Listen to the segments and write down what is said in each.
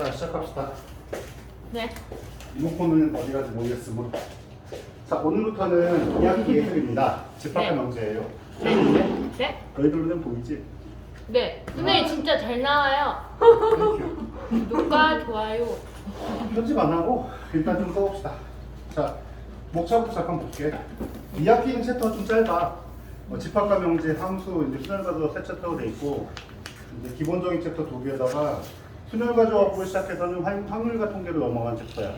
자, 시작합시다. 네. 리모컨은 어디 가지 모르겠으므로. 자, 오늘부터는 2학기 예술입니다. 집합과 네. 명제예요. 네. 네? 너희들 눈엔 보이지? 네. 선생님 진짜 잘 나와요. 땡큐. 구독과 좋아요. 편집 안 하고 일단 좀 써봅시다. 자, 목차부터 잠깐 볼게. 2학기는 챕터가 좀 짧아. 집합과 명제, 함수, 이제 순열가조 세 챕터로 돼 있고, 이제 기본적인 챕터 두 개에다가 순열가조하고 시작해서는 확률과 통계로 넘어간 챕터야.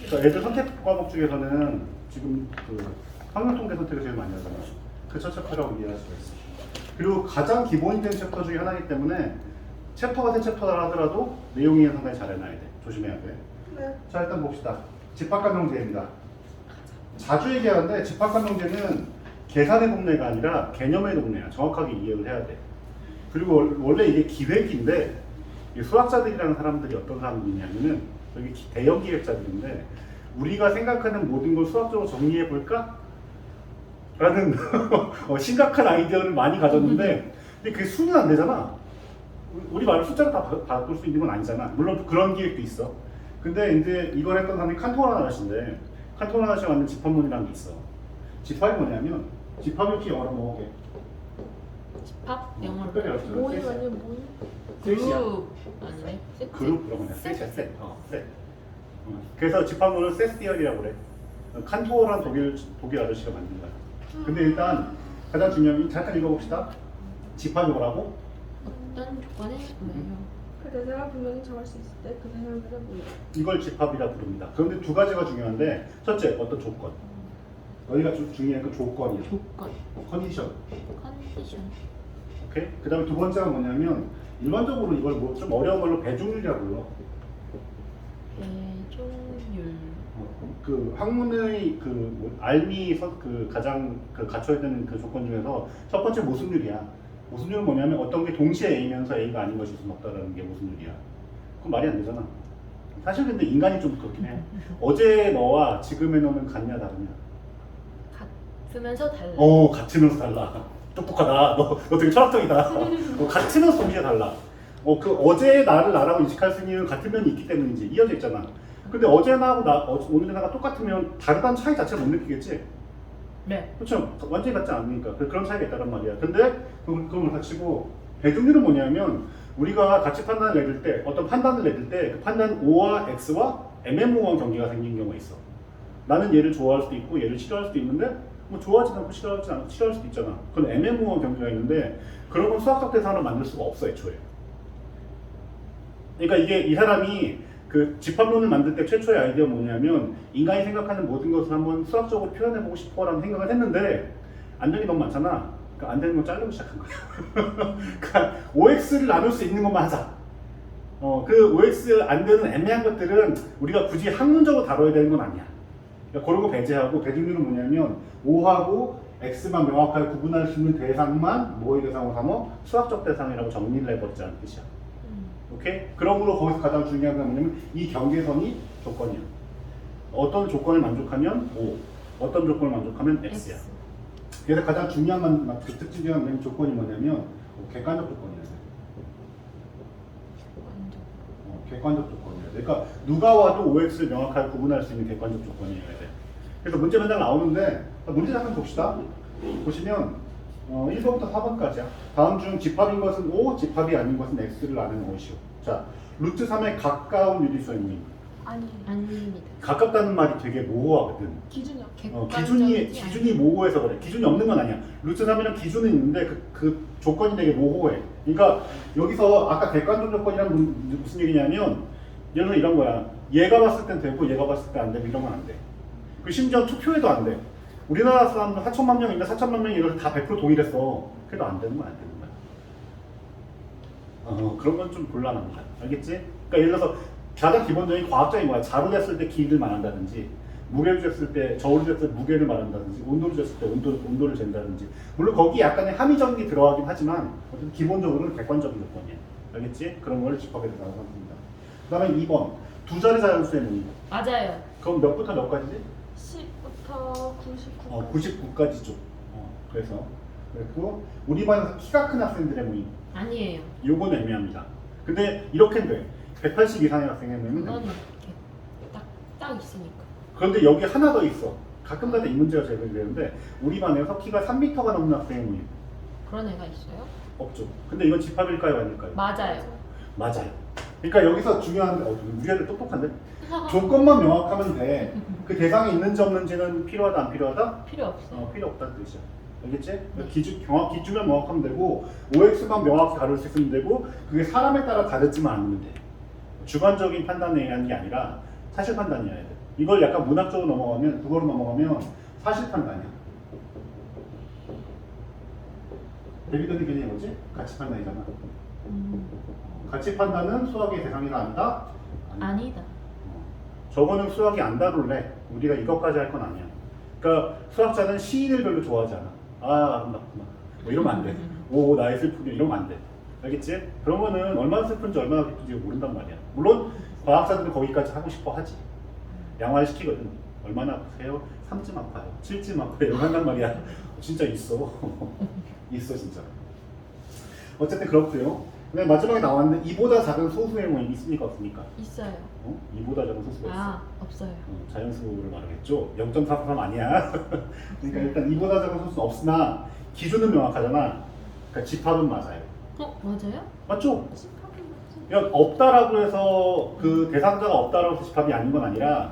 그러니까 애들 선택 과목 중에서는 지금 그 확률 통계 선택을 제일 많이 하잖아. 그 첫 챕터라고 이해할 수가 있어. 그리고 가장 기본이 된 챕터 중에 하나이기 때문에 챕터가 된 챕터라 하더라도 내용이 상당히 잘 해놔야 돼. 조심해야 돼. 네. 자, 일단 봅시다. 집합과 명제입니다. 자주 얘기하는데 집합과 명제는 계산의 동네가 아니라 개념의 동네야. 정확하게 이해를 해야 돼. 그리고 원래 이게 기획인데 이 수학자들이라는 사람들이 어떤 사람들이냐면은 여기 대형 기획자들인데 우리가 생각하는 모든 걸 수학적으로 정리해 볼까? 라는 심각한 아이디어를 많이 가졌는데 근데 그게 수는 안 되잖아. 우리 말로 숫자를 다 바꿀 수 있는 건 아니잖아. 물론 그런 기획도 있어. 근데 이제 이걸 했던 사람이 칸토나 아저씨인데 칸토나 아저씨가 만든 집합론이라는 게 있어. 집합이 뭐냐면 집합 이렇게 영어로 뭐게? 집합 영어로. 특별히 알았어. 모임 아니면 모임? 셋이야. 그룹 아니네. 세트. 그룹이라고 그냥 셋이야 셋. 셋. 그래서 집합론을 세스티얼이라고 그래. 칸토어란 독일 아저씨가 만든 거야. 근데 일단 가장 중요한 잠깐 읽어봅시다. 집합이 뭐라고? 어떤 조건에 뭐예요? 그 대상을 분명히 정할 수 있을 때 그 대상들은 뭐예요? 이걸 집합이라 부릅니다. 그런데 두 가지가 중요한데 첫째 어떤 조건. 너희가 중요한 그 조건이야. 조건. 컨디션. 컨디션. 오케이? 그 다음에 두 번째가 뭐냐면 일반적으로 이걸 뭐 좀 어려운 걸로 배중률이라고 불러. 배종률. 그 학문의 그 알미 그 가장 그 갖춰야 되는 그 조건 중에서 첫 번째 모순율이야. 모순율은 뭐냐면 어떤 게 동시에 A면서 A가 아닌 것일 수는 없다라는 게 모순율이야. 그건 말이 안 되잖아. 사실 근데 인간이 좀 그렇긴 해. 어제 너와 지금의 너는 같냐 다르냐? 같으면서 달라. 같으면서 달라. 똑똑하다. 너 되게 철학적이다. 같으면서 동시에 달라. 그 어제 나를 나라고 인식할 수 있는 같은 면이 있기 때문이지. 이어져 있잖아. 근데 어제 나하고 오늘 나가 똑같으면 다르다는 차이 자체를 못 느끼겠지? 네. 그렇죠. 완전히 같지 않으니까 그런 차이가 있다는 말이야. 근데 그걸 다치고 배중률은 뭐냐면 우리가 가치 판단을 내릴 때 어떤 판단을 내릴 때 그 판단 O와 X와 애매모호한 경계가 생긴 경우가 있어. 나는 얘를 좋아할 수도 있고 얘를 싫어할 수도 있는데 뭐 좋아하지 않고 싫어할 수도 있잖아. 그건 애매모호한 경계가 있는데 그런 건 수학적 대상을 만들 수가 없어 애초에. 그러니까 이게 이 사람이 그 집합론을 만들 때 최초의 아이디어가 뭐냐면 인간이 생각하는 모든 것을 한번 수학적으로 표현해보고 싶어라는 생각을 했는데 안 되는 게 너무 많잖아. 그러니까 안 되는 건 자르고 시작한 거야. 그러니까 OX를 나눌 수 있는 것만 하자. 그 OX 안 되는 애매한 것들은 우리가 굳이 학문적으로 다뤄야 되는 건 아니야. 그러니까 그런 거 배제하고 배중률은 뭐냐면 O하고 X만 명확하게 구분할 수 있는 대상만 뭐의 대상으로 삼어 수학적 대상이라고 정리를 해버리자는 뜻이야. 오케이? 그러므로 거기서 가장 중요한 건 뭐냐면 이 경계선이 조건이야. 어떤 조건을 만족하면 O, 어떤 조건을 만족하면 X야. X. 그래서 가장 중요한 그 특징적인 조건이 뭐냐면 객관적 조건이야. 객관적 조건이야. 그러니까 누가 와도 OX를 명확하게 구분할 수 있는 객관적 조건이어야 돼. 그래서 문제 맨날 나오는데 문제 잠깐 봅시다. 보시면 1번부터 4번까지야. 다음 중 집합인 것은 O, 집합이 아닌 것은 X를 아는 것이오. 자, 루트 3에 가까운 유리수는 아닙니다. 가깝다는 말이 되게 모호하거든. 기준이요. 기준이 모호해서 그래. 기준이 없는 건 아니야. 루트 3이랑 기준은 있는데 그 조건이 되게 모호해. 그러니까 여기서 아까 객관적 조건이란 무슨 얘기냐면 예를 들어 이런 거야. 얘가 봤을 땐 되고 얘가 봤을 때 안 되고 이런 건 안 돼. 그 심지어 투표에도 안 돼. 우리나라 사람들 4천만 명인가 4천만 명이 이걸 다 100% 동일했어. 그래도 안 되는 건 안 되는 거야. 그런 건 좀 곤란합니다. 알겠지? 그러니까 예를 들어서 가장 기본적인 과학적인 거야. 자를 쟀을 때 길이를 말한다든지, 무게를 쟀을 때 저울을 쟀을 때 무게를 말한다든지, 온도를 쟀을 때 온도를 잰다든지. 물론 거기 약간의 함의적인 게 들어가긴 하지만 어쨌든 기본적으로는 객관적인 조건이야. 알겠지? 그런 걸 집합에 대해서 합니다. 그 다음에 2번 두 자리 자연수의 문제. 맞아요. 그럼 몇부터 몇 가지지? 10부터 99까지. 99까지죠. 그랬고 우리 반에서 키가 큰 학생들의 모임. 아니에요. 요건 애매합니다. 근데 이렇게는 돼. 180 이상의 학생이면 그건 이렇게 딱 있으니까. 그런데 여기 하나 더 있어. 가끔가다 이 문제가 제기되는데 되는데 우리 반에서 키가 3m가 넘는 학생이 그런 애가 있어요? 없죠. 근데 이건 집합일까요, 아닐까요? 맞아요. 맞아요. 그러니까 여기서 중요한 우리 애들 똑똑한데 조건만 명확하면 돼. 그 대상이 있는지 없는지는 필요하다 안 필요하다? 필요 없어요. 필요 없다는 뜻이야. 알겠지? 기준만 명확하면 되고 OX만 명확히 가를 수 있으면 되고 그게 사람에 따라 다르지만 않으면 돼. 주관적인 판단에 의한 게 아니라 사실 판단이어야 돼. 이걸 약간 문학적으로 넘어가면 국어로 넘어가면 사실 판단이야. 데비드는 개념이 뭐지? 가치 판단이잖아. 가치 판단은 수학의 대상이라 안다? 아니다. 저거는 수학이 안 다룰래. 우리가 이것까지 할 건 아니야. 그러니까 수학자는 시인을 별로 좋아하지 않아. 아, 아름답구나. 뭐 이러면 안 돼. 오, 나의 슬프게 이러면 안 돼. 알겠지? 그런 거는 얼마나 슬픈지 얼마나 기쁜지 모른단 말이야. 물론 과학자들은 거기까지 하고 싶어 하지. 양화시키거든. 얼마나 아프세요? 3쯤 아파요. 7쯤 아파요. 이러고 한단 말이야. 진짜 있어. 있어 진짜. 어쨌든 그렇고요. 그다음에 마지막에 나왔는데 이보다 작은 소수의 모임이 있습니까 없습니까? 있어요. 이보다 작은 소수가 있어. 아, 없어요. 자연수를 말하겠죠. 0.433 아니야. 그러니까 일단 이보다 작은 소수는 없으나 기준은 명확하잖아. 그러니까 집합은 맞아요. 맞아요? 맞죠? 집합은 맞지. 그러니까 없다라고 해서 그 대상자가 없다라고 해서 집합이 아닌 건 아니라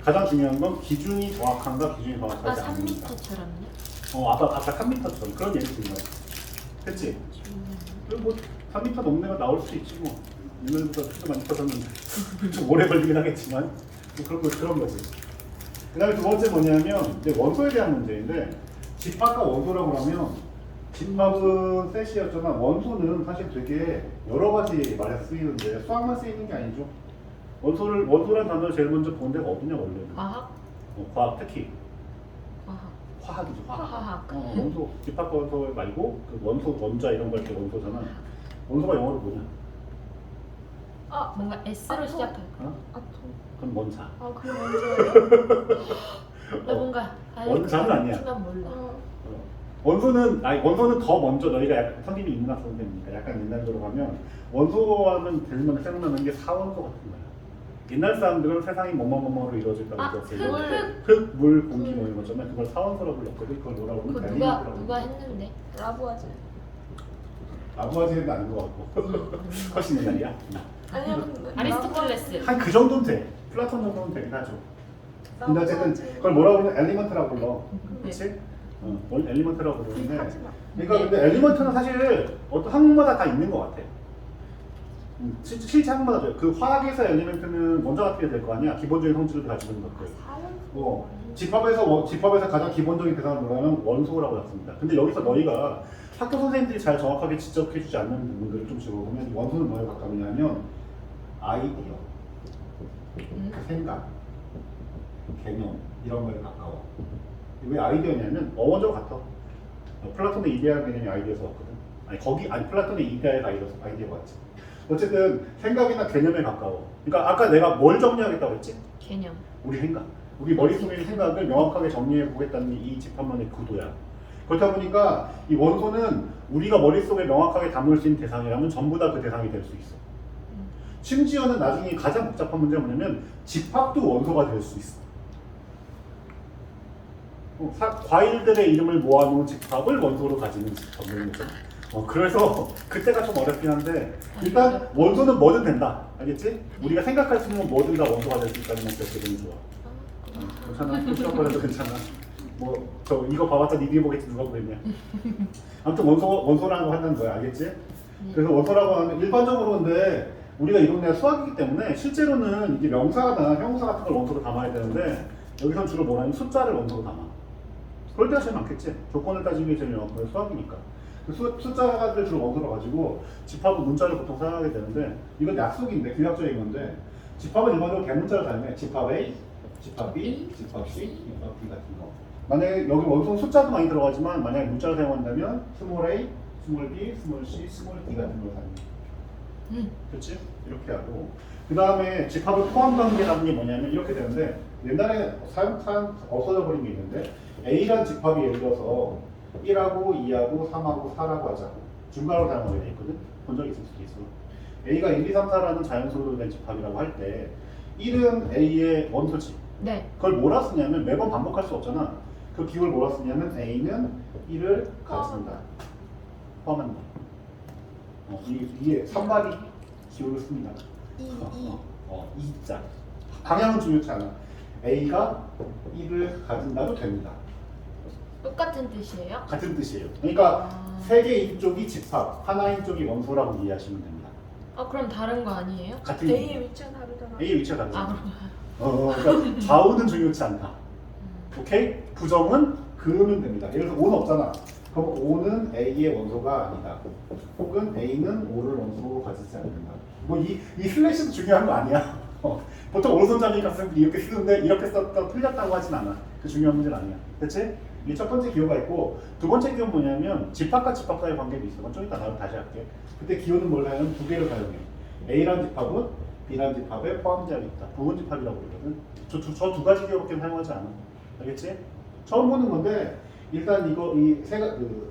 가장 중요한 건 기준이 정확한가 기준이 아까 정확하지 않는가. 3m처럼요? 아까 3m처럼 그런 예를 든 거야. 그치? 그리고 뭐 3m 넘는 애가 나올 수 있지 뭐. 옛날보다 키도 많이 커졌는데 좀 오래 걸리긴 하겠지만 뭐 그런 거지. 그 다음에 두 번째 뭐냐면 이제 원소에 대한 문제인데 집합과 원소라고 하면 집합은 셋이었지만 원소는 사실 되게 여러 가지 말에 쓰이는데 수학만 쓰이는 게 아니죠. 원소란 단어를 제일 먼저 본 데가 어디냐 원래는. 과학? 과학 특히 과학. 화학이죠. 화학. 원소 집합 원소 말고 그 원소 원자 이런 걸 때 원소잖아. 원소가 영어로 뭐냐? 아, 뭔가 S로 시작할 거. 아톰. 그건 원자. 아, 그게 먼저예요? 나 뭔가 원자는 아니야. 하지만 몰라. 원소는 더 먼저 너희가 약간 선생님이 인문학 선생님이니까 약간 옛날로 가면 원소와는 제일 먼저 생각나는 게 사원소 같은 거야. 옛날 사람들은 세상이 뭐뭐뭐뭐로 이루어질다고 했었어요. 흙, 물, 공기 뭐 이런 거잖아. 그걸 사원소라고 불렀거든. 그걸 뭐라고 그거 그러면 누가 했는데? 라부아제. 라부아제는 아닌 것 같고 훨씬 옛날이야. 아니야, 근데 아리스토텔레스. 한 그 정도는 돼. 플라톤 정도는 되긴 하죠. 근데 어쨌든 라부아제. 그걸 뭐라고 부르면 엘리먼트라고 불러. 네. 그렇지? 엘리먼트라고 부르는데 하지마. 그러니까 근데 엘리먼트는 사실 어떤 학문마다 다 있는 것 같아. 실제 학문마다 그 화학에서 엘리먼트는 먼저 갖게 될 거 아니야. 기본적인 성질을 가지고 있는 것들. 집합에서 가장 기본적인 대상을 뭐냐면 원소라고 잡습니다. 근데 여기서 너희가 학교 선생님들이 잘 정확하게 지적해주지 않는 부분들을 좀 적어보면 원소는 뭐에 가까우냐면 아이디어, 생각, 개념 이런 거에 가까워. 왜 아이디어냐면 어원적으로 같아. 플라톤의 이데아 개념이 아이디어에서 왔거든. 플라톤의 이데아의 아이디어가 왔지. 어쨌든 생각이나 개념에 가까워. 그러니까 아까 내가 뭘 정리하겠다고 했지? 개념. 우리 생각. 우리 머릿속에 있는 생각을 명확하게 정리해 보겠다는 이 집합론의 구도야. 그렇다 보니까 이 원소는 우리가 머릿속에 명확하게 담을 수 있는 대상이라면 전부 다 그 대상이 될 수 있어. 심지어는 나중에 가장 복잡한 문제가 뭐냐면 집합도 원소가 될 수 있어. 과일들의 이름을 모아놓은 집합을 원소로 가지는 집합론인 거죠. 그래서 그때가 좀 어렵긴 한데 일단 원소는 뭐든 된다. 알겠지? 우리가 생각할 수 있는 건 뭐든 다 원소가 될 수 있다는 건 기억해두면 좋아. 괜찮아? 표시업거려도 괜찮아. 이거 봐봤자 니들이 보겠지 누가 보겠냐. 아무튼 원소라는 거 한다는 거야. 알겠지? 그래서 원소라고 하면 일반적으로 근데 우리가 이런 데가 수학이기 때문에 실제로는 이게 명사나 형용사 같은 걸 원소로 담아야 되는데 여기선 주로 뭐냐면 숫자를 원소로 담아. 그럴 때가 제일 많겠지. 조건을 따지는 게 제일 명확한 수학이니까. 숫자를 주로 원소로 가지고 집합은 문자를 보통 사용하게 되는데 이건 약속인데 규약적인 건데 집합은 일반적으로 개문자를 사용해. 집합 A, 집합 B, 집합 C, 집합 D 같은 거. 만약에 여기 원소는 숫자도 많이 들어가지만 만약에 문자를 사용한다면 스몰 a, 스몰 b, 스몰 c, 스몰 d 같은 걸 사용해. 그렇지? 이렇게 하고 그 다음에 집합을 포함관계라는 게 뭐냐면 이렇게 되는데 옛날에 없어져 버린 게 있는데 A란 집합이 예를 들어서 1하고 2하고 3하고 4라고 하자. 중괄호 사용하게 돼 있거든. 본 적 있을 수도 있어. A가 1, 2, 3, 4라는 자연수로 된 집합이라고 할 때 1은 A의 원소지. 네. 그걸 뭐라 쓰냐면 매번 반복할 수 없잖아. 그 기호를 뭐라 쓰냐면 A는 1을 가진다. 포함한다. 이게 선발이 기호를 씁니다. 이자. 방향은 중요치 않아. A가 1을 가진다도 됩니다. 똑같은 뜻이에요? 같은 뜻이에요. 그러니까 아. 세 개인 쪽이 집합, 하나인 쪽이 원소라고 이해하시면 됩니다. 그럼 다른 거 아니에요? 같은 A의 위치가 다르잖아. A의 위치가 다르잖아. 그럼. 그러니까 좌우는 중요치 않다. 오케이? 부정은 그으면 됩니다. 예를 들어서 5는 없잖아. 그럼 5는 A의 원소가 아니다. 혹은 A는 5를 원소로 가지지 않는다. 뭐 이 슬래시도 중요한 거 아니야. 보통 오른손잡이 값은 이렇게 쓰는데 이렇게 썼다 틀렸다고 하진 않아. 그 중요한 문제는 아니야. 그치? 이게 첫 번째 기호가 있고 두 번째 기호는 뭐냐면 집합과 집합과의 관계도 있어. 그건 좀 이따 나도 다시 할게. 그때 기호는 뭘 사용해? 두 개를 사용해. A라는 집합은 B라는 집합에 포함되어 있다. 부분 집합이라고 그러거든. 저 두 가지 기호밖에 사용하지 않아. 알겠지? 처음 보는 건데 일단 이거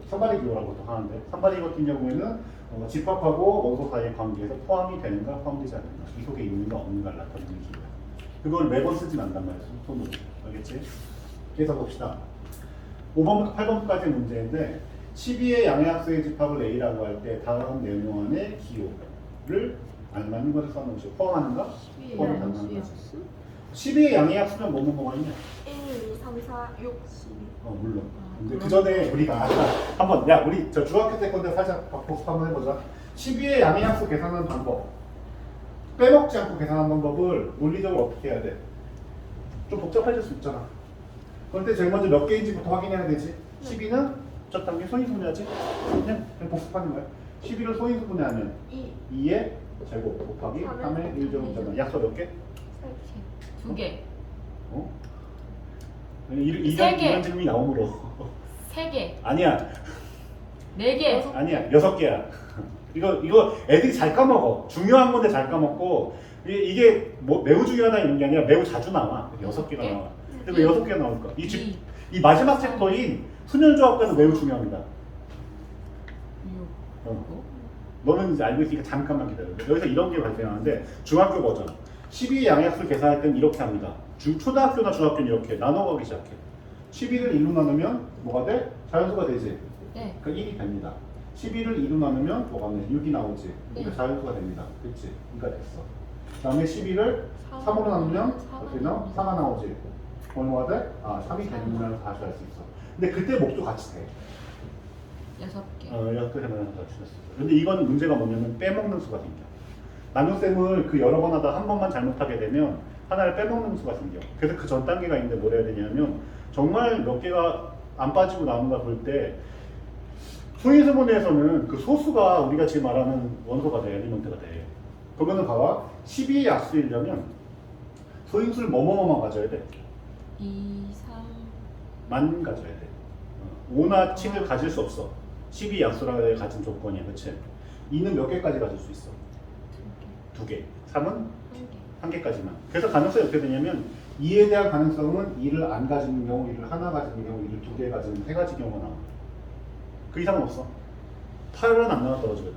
선발의 기호라고도 하는데 선발의 기호 같은 경우에는 집합하고 원소 사이의 관계에서 포함이 되는가 포함되지 않는가 이 속에 있는가 없는가를 나타내는 기호야. 그걸 매번 쓰진 않단 말이야. 손으로. 알겠지? 그래서 봅시다. 5번부터 8번까지 문제인데 12의 양의학수의 집합을 A라고 할 때 다음 내용 안의 기호를 알맞는 것을 써놓으시고 포함하는가? 12의 포함이 양수요. 가능한가? 12의 양의학수면 뭐가 있냐? 1, 2, 3, 4, 6, 12. 물론. 근데 그럼. 그 전에 우리가 한번 우리 저 중학교 때 건데 살짝 복습 한번 해보자. 12의 양의학수 계산하는 방법. 빼먹지 않고 계산하는 방법을 논리적으로 어떻게 해야 돼? 좀 복잡해질 수 있잖아. 그런데 제일 먼저 몇 개인지부터 확인해야 되지. 12는 첫 단계 소인수분해하지. 그냥 복습하는 거야. 12를 소인수분해하면 2, 2의 제곱 곱하기 3의 1제곱이잖아. 약수 몇 개? 2개. 어? 세 이런 개. 질문이 나오므로 3개. 아니야. 4개. 아니야, 6개야. 이거 애들이 잘 까먹어. 중요한 건데 잘 까먹고 이게 뭐 매우 중요하다 이런 게 아니라 매우 자주 나와. 6개가 개? 나와. 근데 왜 6개가 나올까? 이. 이 마지막 챕터인 수년조합과는 매우 중요합니다. 6. 너는 이제 알고 있으니까 잠깐만 기다려. 여기서 이런 게 발생하는데 중학교 버전 12의 양약수를 계산할 때는 이렇게 합니다. 초등학교나 중학교는 이렇게 나눠가기 시작해. 12를 1로 나누면 뭐가 돼? 자연수가 되지. 네. 그 1이 됩니다. 11을 2로 나누면 뭐가 돼? 6이 나오지. 그러니까 네. 자연수가 됩니다. 그치? 그러니까 됐어. 그 다음에 12를 3으로 나누면 어떻게 나와? 4가 나오지. 얼마가 돼? 3이 되는구나 다시 알 수 있어. 근데 그때 목도 같이 돼. 6개. 6개 되면 같이 됐어. 근데 이건 문제가 뭐냐면 빼먹는 수가 생겨. 나눗셈을 그 여러 번 하다 한 번만 잘못하게 되면 하나를 빼먹는 수가 생겨. 그래서 그 전 단계가 있는데 뭘 해야 되냐면 정말 몇 개가 안 빠지고 남은가 볼 때 소인수분해에서는 그 소수가 우리가 지금 말하는 원소가 돼, 엘리먼트가 돼. 그러면은 봐봐, 12의 약수이려면 소인수를 뭐뭐뭐만 가져야 돼? 2, 3. 만 가져야 돼. 5나 7을 가질 수 없어. 12 약수라고 가진 조건이야, 그치? 2는 몇 개까지 가질 수 있어? 2개. 3은 1개. 1개까지만. 그래서 가능성이 어떻게 되냐면 2에 대한 가능성은 2를 안 가지는 경우, 2를 하나 가지는 경우, 2를 2개 가지는 3가지 경우가 나와. 그 이상은 없어. 8은 안 나와 떨어지거든.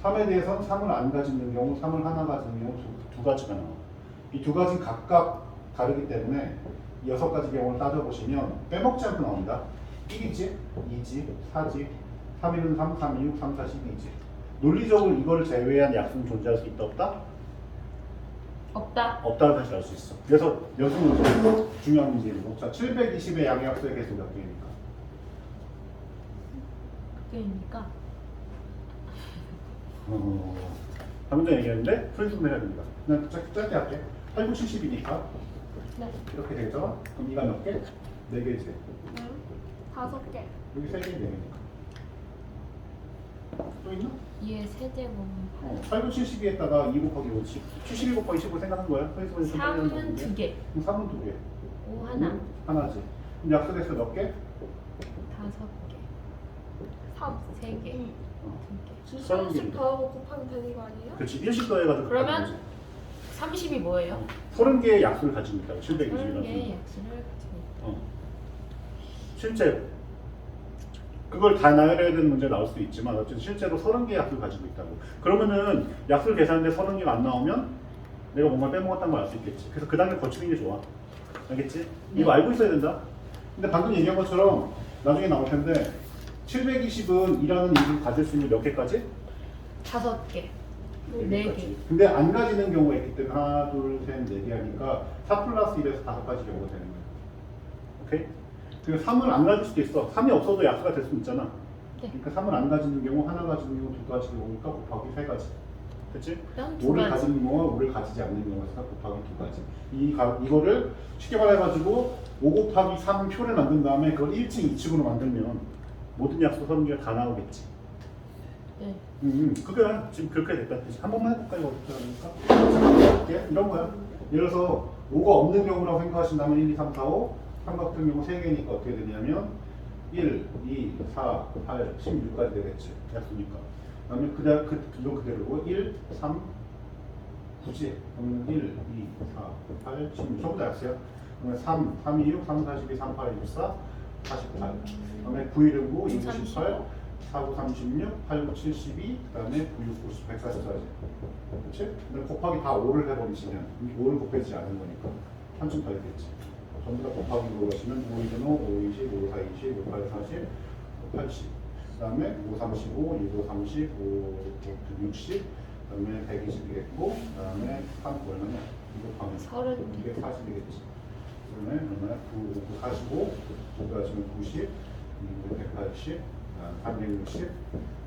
3에 대해서는 3을 안 가지는 경우, 3을 하나 가지는 경우 두 가지가 나와. 이 두 가지는 각각 다르기 때문에 6가지 경우를 따져보시면 빼먹지 않고 나옵니다. 1이지, 2지, 4지, 3일은 3, 3, 2, 6, 3, 4, 12지. 논리적으로 이걸 제외한 약수는 존재할 수 있다, 없다? 없다. 없다는 사실 알 수 있어. 그래서 연습 문제 중요한 문제이고. 자, 720의 양의학수의 개수 몇 개입니까? 그게니까 방금 전에 얘기했는데 소인수분 해야 됩니다. 그냥 짧게 할게. 8, 9, 70이니까 네. 이렇게 되죠? 그럼 이가 몇 개? 4개지. 5개. 여기 3개, 4개니까. 또 있나? 2의 세제곱. 8, 9, 72에다가 2 곱하기 5, 71 곱하기 15 생각한 거야? 소인수분 좀 빨리 하는 3은 건데. 2개. 그럼 3은 2개. 5 하나. 하나지. 그럼 약수대수 몇 개? 5개. 3, 3개. 2. 2개. 수술씩 더하고 곱하면 되는 거 아니에요? 그렇지. 1씩 더해가지고. 그러면 30이 뭐예요? 30개의 약수를 가지고 있다고. 720이라고. 30개의 약수를 가지고 있다. 실제 그걸 다 나열해야 되는 문제가 나올 수도 있지만 어쨌든 실제로 30개의 약수를 가지고 있다고. 그러면은 약수를 계산하는데 30개가 안 나오면 내가 뭔가 빼먹었다는 걸 알 수 있겠지. 그래서 그 단계 거치는 게 좋아. 알겠지? 이거 알고 있어야 된다. 근데 방금 얘기한 것처럼 나중에 나올 텐데 720은 이라는 인수를 가질 수 있는 몇 개까지? 5개. 네 4개. 개까지. 근데 안 가지는 경우가 있기 때문에 하나, 둘, 셋, 4개 하니까 4 플러스 1에서 5가지 경우가 되는 거야. 오케이? 그리고 3을 안 가질 수도 있어. 3이 없어도 약수가 될 수 있잖아. 네. 그러니까 3을 안 가지는 경우, 하나 가지는 경우, 2가지 경우니까 곱하기 3가지. 그치? 그다음 5를 2가지. 가지는 경우와 5를 가지지 않는 경우가 곱하기 2가지. 이거를 쉽게 말해가지고 5 곱하기 3 표를 만든 다음에 그걸 1층, 2층으로 만들면 모든 약수 30개가 다 나오겠지. 네. 그게 지금 그렇게 됐다는 뜻이. 한 번만 해볼까요? 어떻게 하니까? 이런 거야. 예를 들어서 5가 없는 경우라고 생각하신다면 1, 2, 3, 4, 5 삼각형 경우 3개니까 어떻게 되냐면 1, 2, 4, 8, 16까지 되겠지. 약수니까. 그다음에 이거 그대로고 1, 3, 9지. 그러면 1, 2, 4, 8, 16 전부 다 약수야. 그러면 3, 3, 2, 6, 3, 4, 12, 3, 8, 24, 48. 그다음에 9, 1, 9, 2, 98, 4, 9, 36, 8, 9, 72, 그다음에 9, 6, 90, 144지. 그렇지? 근데 곱하기 다 5를 해버리시면 5를 곱해지지 않은 거니까 한층 더 있겠지. 전부 다 곱하기로 하시면 5, 2, 5, 5, 20, 5, 4, 20, 5, 8, 40, 80. 그다음에 5, 35, 6, 5, 30, 5, 60. 그다음에 120 되겠고, 그다음에 3 얼마냐? 이거 방금 30. 이게 40이겠지. 그다음에 얼마야? 9, 9, 45. 이거 하시면 90, 180, 360,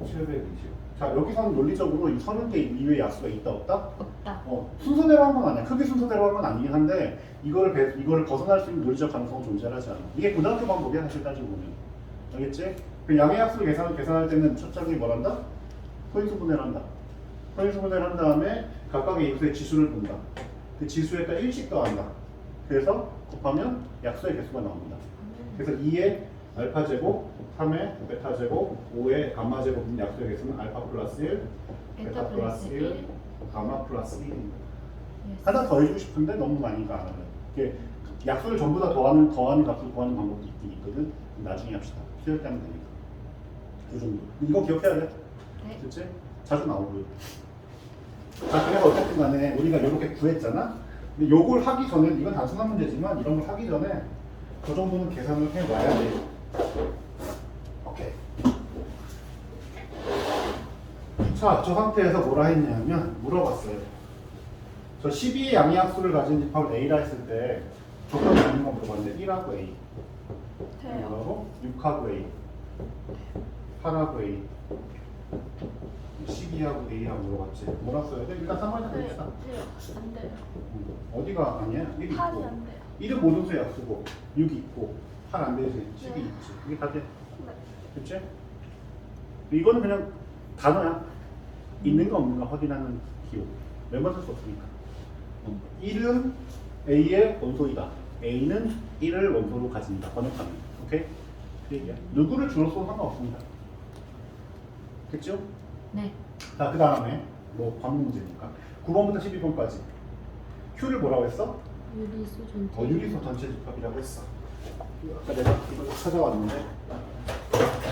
720. 자, 여기서는 논리적으로 이 30개 이외의 약수가 있다 없다? 없다. 순서대로 한 건 아니야. 크게 순서대로 한 건 아니긴 한데 이거를 벗어날 수 있는 논리적 가능성은 존재하지 않아. 이게 고등학교 방법이야 사실 따지고 보면. 알겠지? 그 양의 약수를 계산할 때는 첫 장이 뭘 한다? 소인수분해를 한다. 소인수분해를 한 다음에 각각의 인수의 지수를 본다. 그 지수에다 1씩 더한다. 그래서 곱하면 약수의 개수가 나옵니다. 그래서 2의 알파 제곱, 3의 베타 제곱, 5의 감마 제곱인 약수의 개수는 알파 플러스 1, 베타 플러스 1, 가마 플러스 1입니다. 하나 더 해주고 싶은데 너무 많이 가. 이게 약수를 전부 다 더하는 값을 구하는 방법도 있긴 있거든. 나중에 합시다. 수요 때 하면 되니까. 그 정도. 이거 기억해야 돼. 네. 그치? 자주 나오고. 자, 그래서 어쨌든 간에 우리가 이렇게 구했잖아. 근데 요걸 하기 전에, 이건 단순한 문제지만 이런 걸 하기 전에 그 정도는 계산을 해놔야 돼. 오케이. 자, 저 상태에서 뭐라 했냐면 물어봤어요. 저 12의 양의약수를 가진 집합을 A라 했을 때 조건이 있는 거 물어봤는데 1하고 A, 돼요. 그리고 6하고 A, 8하고 A, 12하고 A하고 물어봤지. 뭐라 써야 돼? 일단 3번에서 돼요. 봅시다. 안 돼요. 어디가 아니야? 1이 8이 있고 안 돼요. 1은 모든 수의 약수고 6이 있고 8 안 되지. 10이 네. 있지. 이게 다 돼. 네. 그치? 이거는 그냥 단어야. 있는 거 없는 거 확인하는 기호. 몇번 쓸 수 없으니까. 1은 A의 원소이다. A는 1을 원소로 가진다. 번역하면. 오케이? 그 얘기야. 누구를 주로 써도 상관없습니다. 됐죠? 네. 자, 그 다음에 뭐 과목 문제니까 9번부터 12번까지 Q를 뭐라고 했어? 유리수 전체. 유리수 전체 집합이라고 했어. 아까 내가 이걸 찾아왔는데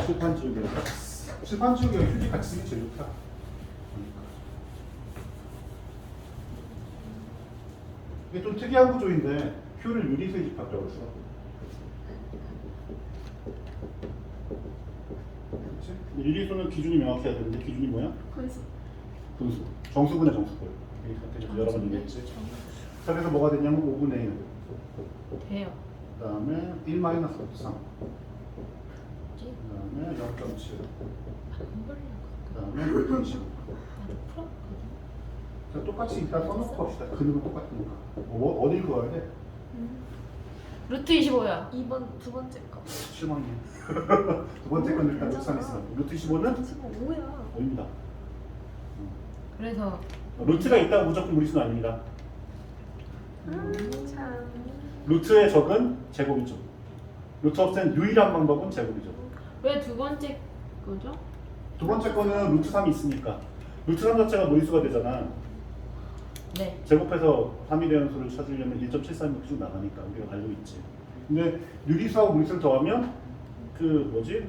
칠판 지우개를 찾았어. 칠판 지우개가 휴지 같이 쓰기 제일 좋다. 이게 좀 특이한 구조인데 Q를 유리수의 집합이라고 했어. 그렇지? 유리수는 기준이 명확해야 되는데 기준이 뭐야? 분수. 분수. 정수분의 정수분. 이게 여러 번 얘기했지. 자, 그래서 뭐가 되냐면 5분의 1. 돼요. 그 다음에 1 마이너스 3. 뭐지? 그 다음에 0.7. 안 보려고. 그 다음에 25. 나도 풀었거든. 자, 똑같이 일단 써놓고 합시다. 근육은 똑같으니까. 어딜 그어야 돼? 루트 25야. 2번 두 번째 거. 실망이야. 두 번째 건 일단 루트 3 있어. 루트 15는 25뭐야? 5입니다. 그래서 루트가 있다고 무조건 무리수는 아닙니다. 참. 루트의 적은 제곱이죠. 루트 없앤 유일한 방법은 제곱이죠. 왜 두 번째 거죠? 두 번째 거는 루트 3이 있으니까. 루트 3 자체가 무리수가 되잖아. 네. 제곱해서 3이 되는 수를 찾으려면 1.73 쭉 나가니까 우리가 알고 있지. 근데 유리수하고 무리수를 더하면 그 뭐지?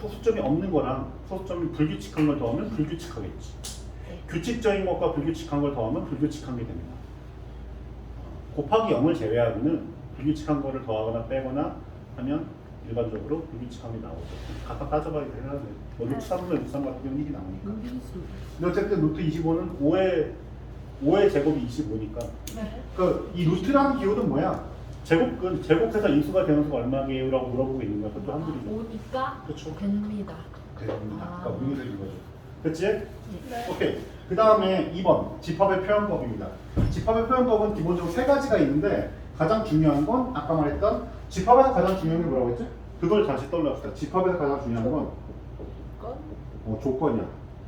소수점이 없는 거랑 소수점이 불규칙한 걸 더하면 불규칙하겠지. 네. 규칙적인 것과 불규칙한 걸 더하면 불규칙한 게 됩니다. 곱하기 0을 제외하고는 불규칙한 거를 더하거나 빼거나 하면 일반적으로 불규칙한 게 나오죠. 각각 따져봐야 되는데 뭐 루트 3분의 루트 3 같은 경우는 1이 나오니까. 근데 어쨌든 루트 25는 5의 제곱이 25니까 네. 이 루트라는 기호는 뭐야? 제곱해서 인수가 되는 수가 얼마게요라고 물어보고 있는 거야. 그것도 한글이죠. 오니까 그렇죠. 됩니다. 됩니다. 아. 그러니까 문이 생긴 거죠. 그렇지? 네. 오케이. 그 다음에 2번 집합의 표현법입니다. 집합의 표현법은 기본적으로 세 가지가 있는데 가장 중요한 건 아까 말했던 집합에서 가장 중요한 게 뭐라고 했지? 그걸 다시 떠올려봅시다. 집합에서 가장 중요한 건 건? 조건이야.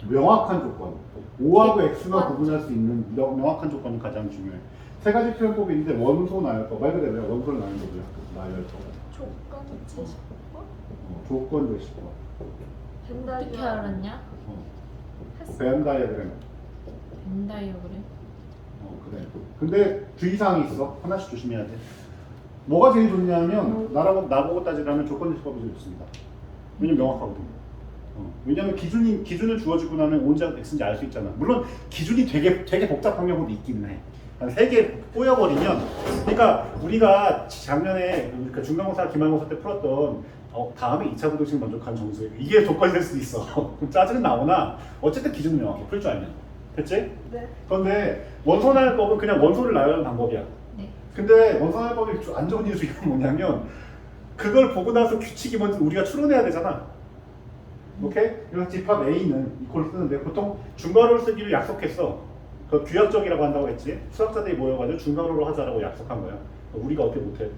명확한 조건. O하고 X만 조건. 구분할 수 있는 명확한 조건이 가장 중요해. 세 가지 표현법이 있는데 원소 나열법 말 그대로 원소를 나열법이야 나열법. 조건 제시법? 조건 제시법. 어떻게 알았냐? 벤 다이어그램. 벤 다이어그램. 그래. 근데 주의사항이 있어. 하나씩 조심해야 돼. 뭐가 제일 좋냐면 나보고 따지라면 조건 제시법이 제일 좋습니다. 왜냐면 명확하거든요. 왜냐면 기준을 주어지고 나면 온지 X인지 알 수 있잖아. 물론 기준이 되게 복잡한 경우도 있기는 해. 한 3개 꼬여버리면, 그러니까 우리가 작년에 그 중간고사, 기말고사 때 풀었던 다음에 2차 부등식 만족하는 점수 이게 조건이 될 수도 있어. 그럼 짜증은 나오나 어쨌든 기준은 명확해. 풀 줄 알면. 됐지? 네. 그런데 원소 나열법은 그냥 원소를 나열하는 방법이야. 네. 근데 원소 나열법이 안 좋은 이유가 뭐냐면 그걸 보고 나서 규칙이 뭔지 우리가 추론해야 되잖아. 오케이? 그래서 집합 A는 이걸 쓰는데 보통 중괄호를 쓰기를 약속했어. 그 규약적이라고 한다고 했지. 수학자들이 모여가지고 중괄호로 하자라고 약속한 거야. 우리가 어떻게 못해.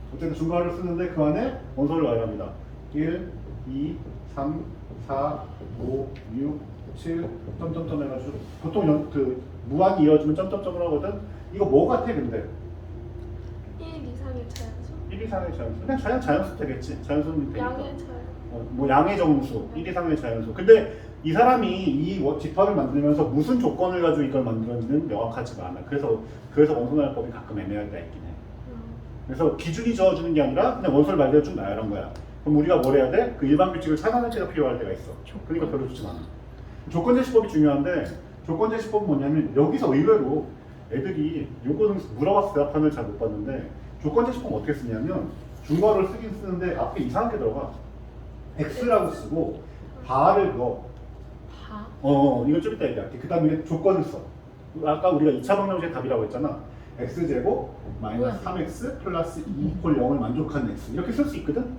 어쨌든 중괄호를 쓰는데 그 안에 원소를 나열합니다. 1, 2, 3, 4, 5, 6, 7, 점점점 해가지고 보통 그 무한히 이어지면 점점점을 하거든. 이거 뭐 같아 근데? 1 이상의 자연수? 1 이상의 자연수. 그냥 자연수 되겠지. 자연수는 되니까. 양의 자연수? 뭐 양의 정수, 1 이상의 자연수. 근데 이 사람이 이 집합을 만들면서 무슨 조건을 가지고 이걸 만들었는지는 명확하지가 않아. 그래서 원소나열법이 가끔 애매할 때가 있긴 해. 그래서 기준이 저어주는 게 아니라 그냥 원소를 말대로 쭉 나열한 거야. 그럼 우리가 뭘 해야 돼? 그 일반 규칙을 찾아낼 때가 필요할 때가 있어. 그러니까 별로 좋지 않아. 조건 제시법이 중요한데 조건 제시법은 뭐냐면 여기서 의외로 애들이 요거는 물어봐서 대답하는 잘 못 봤는데 조건 제시법 어떻게 쓰냐면 중괄호를 쓰긴 쓰는데 앞에 이상하게 들어가. X라고 쓰고 바를 넣어. 바. 이거 좀 이따 얘기할게. 그 다음에 조건을 써. 아까 우리가 2차 방정식의 답이라고 했잖아. x제곱 마이너스 3x 플러스 2 이퀄 0을 만족하는 x. 이렇게 쓸 수 있거든?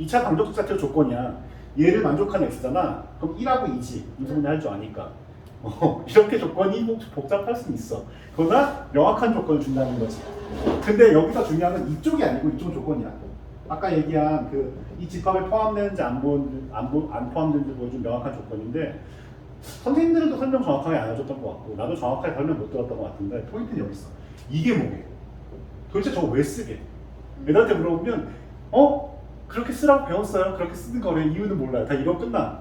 2차 방정식 자체가 조건이야. 얘를 만족하는 x잖아. 그럼 1하고 2지. 인수분해 할 줄 아니까. 이렇게 조건이 복잡할 수는 있어. 그러나 명확한 조건을 준다는 거지. 근데 여기서 중요한 건 이쪽이 아니고 이쪽 조건이야. 아까 얘기한 이 집합에 포함되는지 안 포함되는지 보여준 명확한 조건인데 선생님들도 설명 정확하게 안 해줬던 것 같고 나도 정확하게 설명 못 들었던 것 같은데 포인트는 여기 있어. 이게 뭐게? 도대체 저거 왜 쓰게? 애들한테 물어보면 그렇게 쓰라고 배웠어요. 그렇게 쓰는 거래. 이유는 몰라요. 다 이러고 끝나.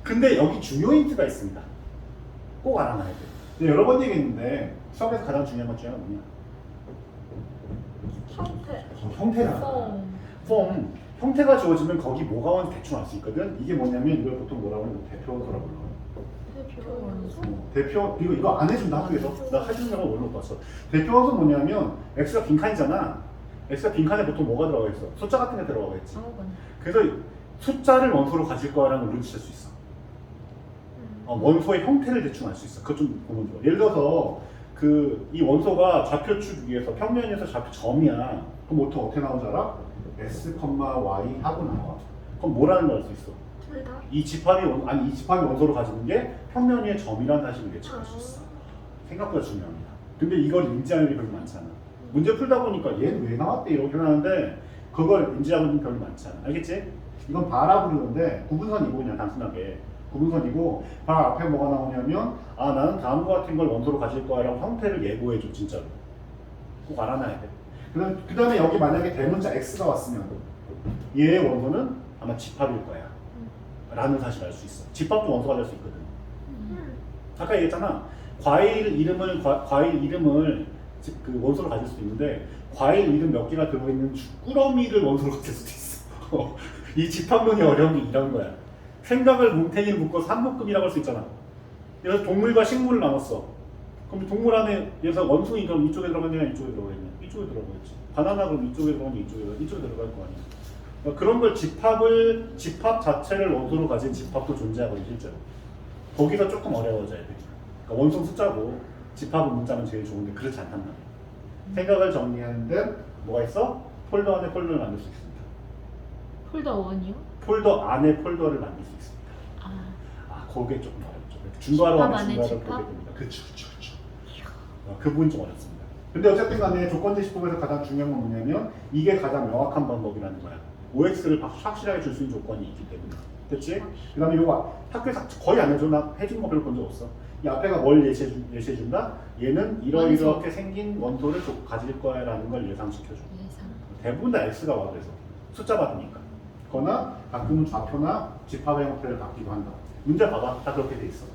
근데 여기 중요 힌트가 있습니다. 꼭 알아놔야 돼. 근데 여러 번 얘기했는데 수학에서 가장 중요한 것 중에 하나가 뭐냐? 형태. 형태라. 폼. 형태가 주어지면 거기 뭐가 오는지 대충 알 수 있거든. 이게 뭐냐면 이걸 보통 뭐라고 하냐면 대표원소라고 불러. 대표 이거 안 해준다 학교에서. 나 해주는 사람 원래 못 봤어. 대표원소 뭐냐면 x가 빈칸이잖아. x가 빈칸에 보통 뭐가 들어가 있어? 숫자 같은 게 들어가 있지. 그래서 숫자를 원소로 가질 거라는 걸 눈치챌 수 있어. 원소의 형태를 대충 알 수 있어. 그것 좀 보면 좋아. 예를 들어서 이 원소가 좌표축 위에서 평면에서 좌표 점이야. 그럼 보통 어떻게 나오는 줄 알아? S, Y 하고 나와. 그럼 뭐라는 걸 알 수 있어? 둘 다? 이 집합이 원소로 가지는 게 평면 위에 점이라는 사실을 예측할 수 있어. 생각보다 중요합니다. 근데 이걸 인지하는 게 별로 많지 않아. 문제 풀다 보니까 얘는 왜 나왔대 이렇게 하는데 그걸 인지하는 게 별로 많지 않아. 알겠지? 이건 바라 부르는데 구분선이고 그냥 단순하게 구분선이고 바 앞에 뭐가 나오냐면 나는 다음과 같은 걸 원소로 가질 거야 라고 형태를 예고해줘. 진짜로 꼭 알아놔야 돼. 그 다음에 여기 만약에 대문자 X가 왔으면 얘의 원소는 아마 집합일 거야 라는 사실을 알 수 있어. 집합도 원소가 될 수 있거든. 아까 얘기했잖아. 과일 이름을 그 원소로 가질 수도 있는데 과일 이름 몇 개가 들어있는 꾸러미를 원소로 가질 수도 있어. 이 집합론이 어려운 게 이런 거야. 생각을 뭉탱이를 묶어서 한묶음이라고 할 수 있잖아. 그래서 동물과 식물을 나눴어. 그럼 동물 안에 예서 원숭이 그럼 이쪽에 들어가냐 이쪽에 들어가냐? 이쪽에 들어가겠지. 바나나 그럼 이쪽에 들어가냐 이쪽에 들어갈 거 아니야. 그러니까 그런 걸 집합 자체를 원소로 가진 집합도 존재하거든 실제로. 거기서 조금 어려워져야 돼. 그러니까 원소는 숫자고 집합은 문자면 제일 좋은데 그렇지 않단 말이야. 생각을 정리하는 데 뭐가 있어? 폴더 안에 폴더를 만들 수 있습니다. 폴더 원이요? 폴더 안에 폴더를 만들 수 있습니다. 아, 그게 조금 어렵죠. 중괄호 집합 안에 안에 중괄호를 집합? 보게 됩니다. 그렇죠. 그 부분이 좀 어렵습니다. 근데 어쨌든 간에 조건제시법에서 가장 중요한 건 뭐냐면 이게 가장 명확한 방법이라는 거야. OX를 확실하게 줄 수 있는 조건이 있기 때문에. 그렇지? 그 다음에 이거 학교에서 거의 안 해줘. 나 해준 거 별로 본 적 없어. 이 앞에가 뭘 예시해준다? 얘는 이러이렇게 생긴 원소를 가질 거야 라는 걸 예상시켜줘. 예상. 대부분 다 X가 와 그래서 숫자 받으니까. 거나 가끔은 좌표나 집합의 형태를 갖기도 한다. 문제 봐봐. 다 그렇게 돼 있어.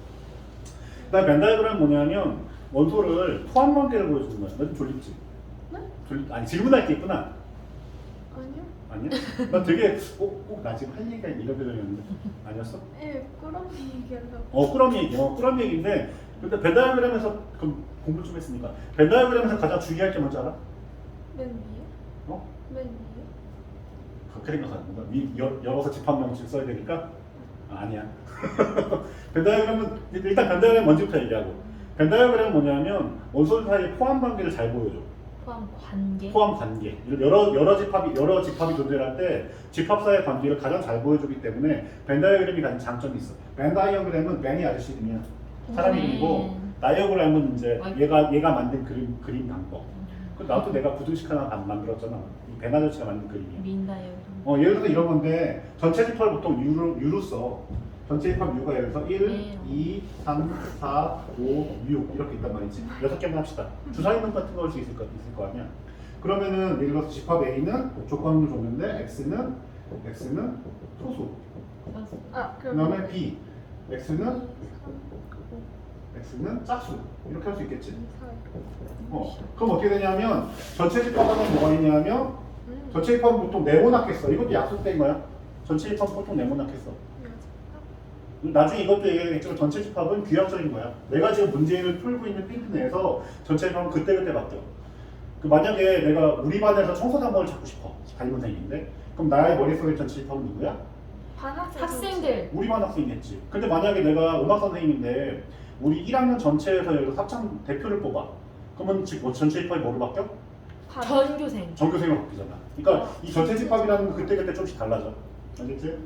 그 다음에 벤 다이어그램은 뭐냐면 원소를 포함 관계를 보여주는 거야. 너 좀 졸립지? 네? 아니 질문할 게 있구나. 아니요. 아니야? 나 되게 나 지금 할 얘기가 이런 표정이었는데 아니었어? 예, 꾸러미 얘기하려고. 꾸러미 얘기. 꾸러미 얘기인데 근데 벤 다이어그램에서 그럼 공부 좀 했으니까 벤 다이어그램에서 가장 중요할 게 뭔지 알아? 맨 위에? 어? 맨 위에? 그렇게 생각하는 건가? 열어서 집합 명칭 써야 되니까? 아니야. 벤 다이어그램은 일단 벤 다이어그램 먼저부터 얘기하고 벤 다이어그램은 뭐냐면 원소 사이의 포함 관계를 잘 보여줘. 포함 관계. 포함 관계. 여러 집합이 존재할 때 집합 사이의 관계를 가장 잘 보여주기 때문에 벤 다이어그램이 가진 장점이 있어. 벤 다이어그램은 벤이 아저씨 이름이야. 사람 이름이고 다이어그램은 이제 얘가 만든 그림 방법. 나도 내가 구두식 하나 만들었잖아. 이 벤 아저씨가 만든 그림이야. 민 다이어그램. 예를 들어서 이런 건데 전체 집합을 보통 유로 써. 전체 집합 유가 예를 들어서 1, 2, 3, 4, 5, 6 이렇게 있단 말이지. 6개만 합시다. 주사 이름 같은 거 할 수 있을 거 아니야. 그러면은 예를 들어서 집합 A는 조건을 줬는데 X는 소수. 아, 그 다음에 B, X는 짝수. 이렇게 할 수 있겠지. 그럼 어떻게 되냐면 전체 집합은 뭐가 있냐면 전체 집합은 보통 네모나겠어. 이것도 약속된 거야. 전체 집합은 보통 네모나겠어. 나중에 이것도 얘기하겠지만 전체 집합은 귀향적인 거야. 내가 지금 문제를 풀고 있는 핑크 내에서 전체 집합은 그때그때 바뀌어. 만약에 내가 우리 반에서 청소담임을 찾고 싶어. 담임선생님인데 그럼 나의 머릿속에 전체 집합은 누구야? 학생들. 우리 반 학생이겠지. 근데 만약에 내가 음악 선생님인데 우리 1학년 전체에서 여기서 합창 대표를 뽑아. 그러면 전체 집합이 뭐로 바뀌어? 전교생. 전교생으로 바뀌잖아. 그러니까 이 전체 집합이라는 건 그때그때 조금씩 달라져. 알겠지?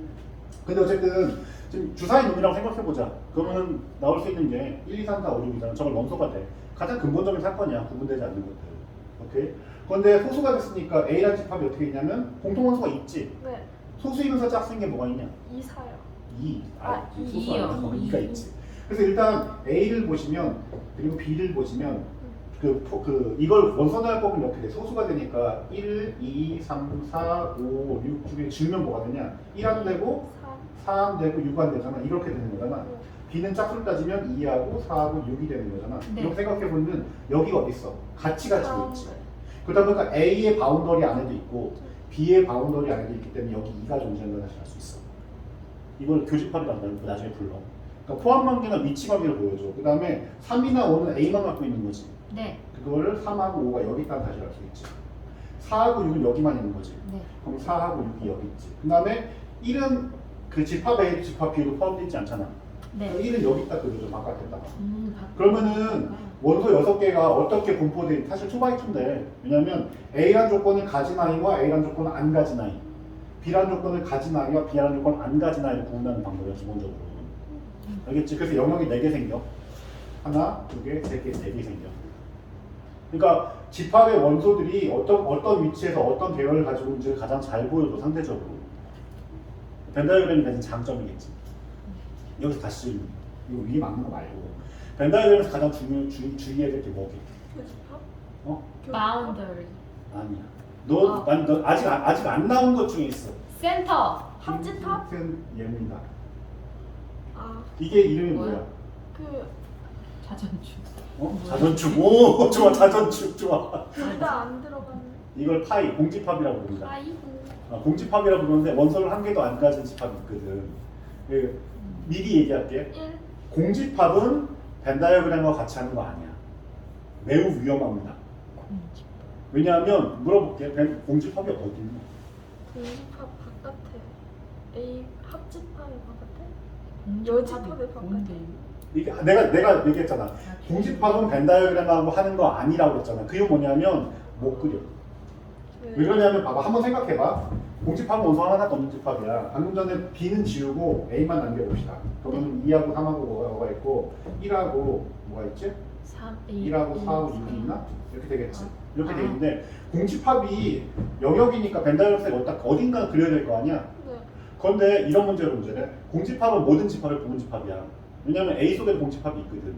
근데 어쨌든 지금 주사위 놈이라고 생각해보자. 그러면은 나올 수 있는 게 1, 2, 3, 4, 5, 6이잖아. 저걸 원소가 돼. 가장 근본적인 사건이야. 구분되지 않는 것들. 오케이? 그런데 소수가 됐으니까 A라는 집합이 어떻게 있냐면 공통원소가 있지. 네. 소수이면서 짝수인 게 뭐가 있냐? 2사요. 2. 소수 이요. 안에서 2가 있지. 그래서 일단 A를 보시면 그리고 B를 보시면 이걸 원소화할 법은 이렇게 돼. 소수가 되니까 1, 2, 3, 4, 5, 6 중에 줄면 뭐가 되냐? 1 안 되고 4 안 되고 6 안 되잖아. 이렇게 되는 거잖아. B는 짝수를 따지면 2하고 4하고 6이 되는 거잖아. 네. 이렇게 생각해보면 여기가 어디 있어? 같이 가지고 있지. 그러다 보니까 A의 바운더리 안에도 있고 B의 바운더리 안에도 있기 때문에 여기 2가 존재하는 걸 다시 알 수 있어. 이걸 교집합이라고 하는 나중에 불러. 그러니까 포함 관계나 위치 관계를 보여줘. 그 다음에 3이나 5는 A만 갖고 있는 거지. 네. 그거를 3하고 5가 여기 있다는 다시 알 수 있지. 4하고 6은 여기만 있는 거지. 네. 그럼 4하고 6이 여기 있지. 그 다음에 1은 그 집합 A, 집합 B로 포함되어 있지 않잖아. 네. 1은 여기 있다 그러죠. 바깥에다가. 바꿔. 그러면은 원소 6개가 어떻게 분포돼? 사실 2x2인데 왜냐면 A란 조건을 가진 아이와 A란 조건을 안 가진 아이, B란 조건을 가진 아이와 B란 조건을 안 가진 아이를 구분하는 방법이야 기본적으로. 알겠지? 그래서 영역이 4개 생겨. 하나, 2개, 3개, 4개 생겨. 그러니까 집합의 원소들이 어떤 위치에서 어떤 계열을 가지고 있는지를 가장 잘 보여줘 상대적으로. 벤 다이어그램이 가진 장점이겠지. 여기서 다시 이거 위에 막는 거 말고 벤 다이어그램에서 가장 주의해야 될 게 뭐게? 교집합? 바운더리. 아니야. 너 아직 안 나온 것 중에 있어. 센터. 합집합? 같은 예입니다. 아, 이게 이름이 뭐야? 그 자전축. 자전축. 오, 좋아. 자전축 좋아. 둘 다 안 들어가는. 이걸 파이, 공집합이라고 부른다. 파이. 공집합이라고 부르는데 원소를 한 개도 안 가진 집합이 있거든. 그, 미리 얘기할게. 1. 공집합은 벤 다이어그램과 같이 하는 거 아니야. 매우 위험합니다. 공집. 왜냐하면 물어볼게. 공집합이 어디 있냐? 공집합 바깥에. A 합집합이 바깥에. 공집합이 여집합의 뭔데? 이게 내가 얘기했잖아. 공집합은 벤 다이어그램하고 하는 거 아니라고 했잖아. 그 이유 뭐냐면 못 그려. 왜 그러냐면 봐봐. 한번 생각해봐. 공집합은 원소 하나가 없는 집합이야. 방금 전에 B는 지우고 A만 남겨봅시다. 그러면 2하고 3하고 뭐가 있고 1하고 뭐가 있지? 3, 1하고 4하고 2가 있나? 이렇게 되겠지. 이렇게 돼 아. 있는데 공집합이 영역이니까 벤 다이어그램 어딘가 그려야 될 거 아니야? 네. 그런데 이런 문제로 문제래. 공집합은 모든 집합의 부분 집합이야. 왜냐면 A 속에 공집합이 있거든.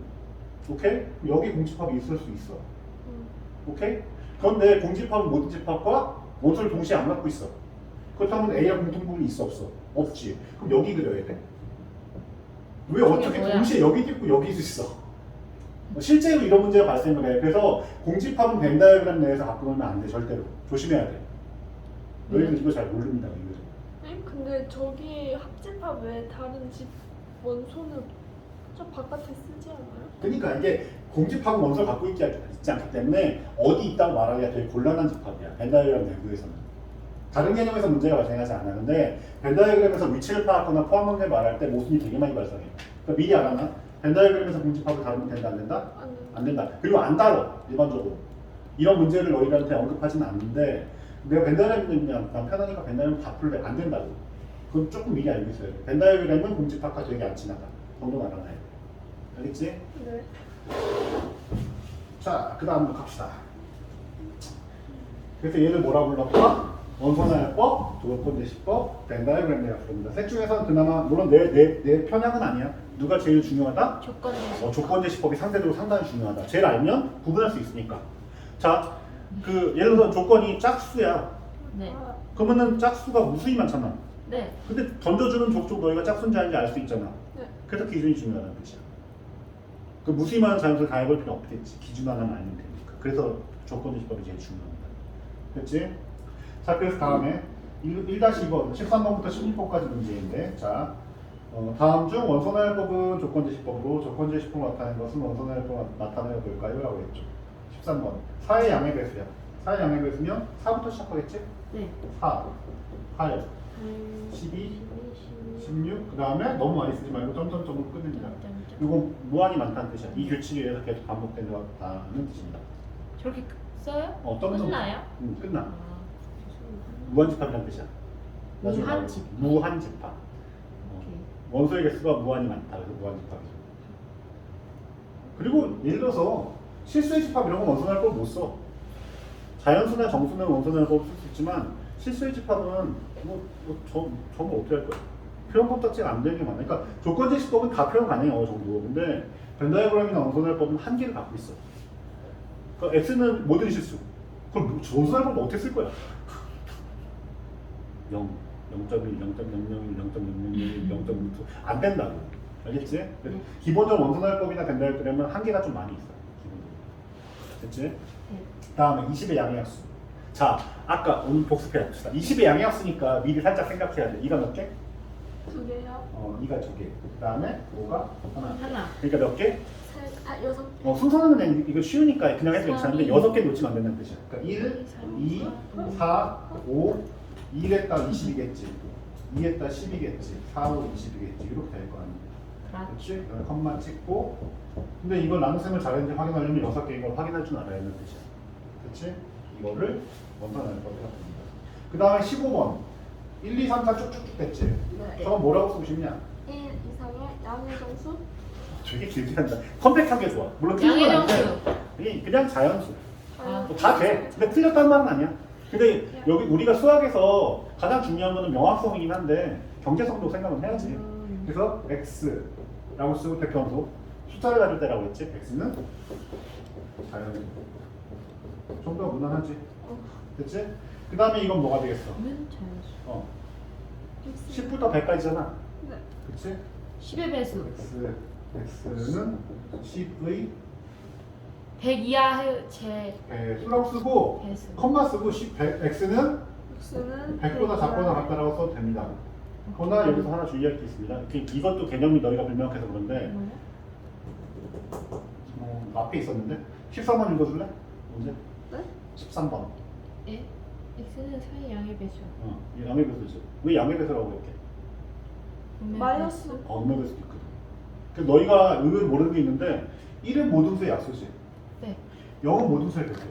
오케이? 여기 공집합이 있을 수 있어. 오케이? 그런데 공집합은 모든 집합과 원소를 동시에 안 갖고 있어. 그렇다면 A와 공통부분이 있어 없어? 없지. 그럼 여기 그려야 돼. 왜 어떻게 뭐야? 동시에 여기도 있고 여기도 있어? 실제로 이런 문제가 발생을 해. 그래서 공집합은 벤 다이어그램 내에서 갖고 놀면 안 돼. 절대로. 조심해야 돼. 너희들 이거 잘 모릅니다. 이거. 네? 근데 저기 합집합 외에 다른 집 원소는 저 바깥에 쓰지 않아요? 그러니까 이게 공집합은 원소를 갖고 있지 않기 때문에 어디 있다고 말하기가 되게 곤란한 집합이야. 벤 다이어그램 내부에서는. 다른 개념에서 문제가 발생하지 않았는데 벤 다이어그램에서 위치를 파악하거나 포함한 게 말할 때 모순이 되게 많이 발생해. 그러니까 미리 알아놔. 벤 다이어그램에서 공집합을 다루면 된다 안 된다? 안 된다. 그리고 안 다뤄 일반적으로. 이런 문제를 너희들한테 언급하지는 않는데 내가 벤 다이어그램이 난 편하니까 벤 다이어그램 다 풀래. 안 된다고. 그건 조금 미리 알고 있어야 돼. 벤 다이어그램은 공집합과 되게 안 친하다. 정도는 알아놔야 돼. 알겠지? 네. 자, 그 다음으로 갑시다. 그래서 얘를 뭐라 불렀다? 원소나열법, 조건제시법, 벤 다이어그램 내가 부릅니다. 셋 중에서는 그나마 물론 내 편향은 아니야. 누가 제일 중요하다? 조건제시법. 조건제시법이 상대적으로 상당히 중요하다. 제일 알면 구분할 수 있으니까. 자, 그 예를 들어 조건이 짝수야. 네. 아, 그러면은 짝수가 무수히 많잖아. 네. 근데 던져주는 족족 너희가 짝수인지 아닌지 알 수 있잖아. 네. 그래서 기준이 중요하다는 뜻이야. 그 무수히 많은 자연수를 다 해볼 필요 없겠지. 기준 하나만 알면 되니까. 그래서 조건제시법이 제일 중요합니다. 됐지? 자, 그래서 다음에 1-2번, 13번부터 16번까지 문제인데, 자, 다음 중 원소나열법은 조건제시법으로 조건제시법을 나타내는 것은 원소나열법을 나타내어 볼까요? 라고 했죠. 13번, 4의 양의 배수야. 4의 양의 배수면 4부터 시작하겠지? 네. 4, 8, 12, 16, 그 다음에 너무 많이 쓰지 말고 점점점으로 끊습니다. 이건 무한히 많다는 뜻이야. 이 규칙에 의해서 계속 반복된다는 뜻입니다. 저렇게 써요? 점점. 끝나요? 응, 끝나. 아. 무한집합이라는 뜻이야. 나중에 무한집합. 나오지. 무한집합. 오케이. 원소의 개수가 무한히 많다. 그래서 무한집합이죠. 그리고 예를 들어서 실수의 집합 이런 건 원소나열법 못 써. 자연수나 정수는 원소나열법 쓸 수 있지만 실수의 집합은 저는 어떻게 할 거야? 표현법 자체가 안 되는 게 많아. 그러니까 조건제시법은 다 표현 가능해 어느 정도. 근데 벤 다이어그램이나 원소나열법은 한계를 갖고 있어. 그러니까 X는 모든 실수. 그럼 원소나열법은 어떻게 쓸 거야? 0, 0.1, 0.001, 0.001, 0.02 안 된다고. 알겠지? 기본적으로 원소나열법이나 벤 다이어그램은 한계가 좀 많이 있어. 기본적으로. 됐지? 네. 다음에 20의 양의학수. 자, 아까 오늘 복습해 봅시다. 20의 양의학수니까 미리 살짝 생각해야 돼. 이가 몇 개? 2개요. 이가 2개. 그 다음에 5가 하나. 하나. 그러니까 몇 개? 6개. 순서는 그냥 이거 쉬우니까 그냥 해도 괜찮은데 3, 6개 놓치면 안 된다는 뜻이야. 그러니까 1, 2, 4, 5, 2했다 20이겠지. 2했다 10이겠지. 4, 5, 20이겠지. 이렇게 될 거 아니야. 그렇지? 컴마 찍고. 근데 이걸 나눗셈을 잘했는지 확인하려면 6개인 걸 확인할 줄 알아야 하는 뜻이야. 그렇지? 이거를 원산하는 법이라고 합니다. 그 다음에 15번. 1, 2, 3, 4 쭉쭉쭉 됐지? 네. 저건 뭐라고 쓰고 싶냐? 1 이상의 양의 정수. 되게 길게 한다. 컴팩트한 게 좋아. 물론 양의 틀린 건 정수. 아닌데 그냥 자연수. 아. 다 돼. 근데 틀렸다는 말은 아니야. 근데 여기 우리가 수학에서 가장 중요한 거는 명확성이긴 한데 경제성도 생각은 해야지. 그래서 x라고 쓰고 대표함수 숫자를 가질 때라고 했지. x는 자연수. 좀 더 무난하지. 됐지? 그 다음에 이건 뭐가 되겠어? 는 자연수. 10부터 100까지잖아. 네. 그치? 10의 배수. x는 10의 100 이하의 제 수라고 쓰고 배수. 컴마 쓰고 x는 x는 100보다 작거나 같다라고 써도 됩니다. 그러나 여기서 하나 주의할 게 있습니다. 이것도 개념이 너희가 불명확해서 그런데 앞에 있었는데 13번 읽어줄래? 문제? 네? 13번. 예? x는 4의 양의 배수. 이 양의 배수지. 왜 양의 배수라고 이렇게? 마이너스. 음의 배수도 있거든. 그 너희가 의외로 모르는 게 있는데 1은 모든 수의 약수지. 네. 0은 모든 수의 배수야.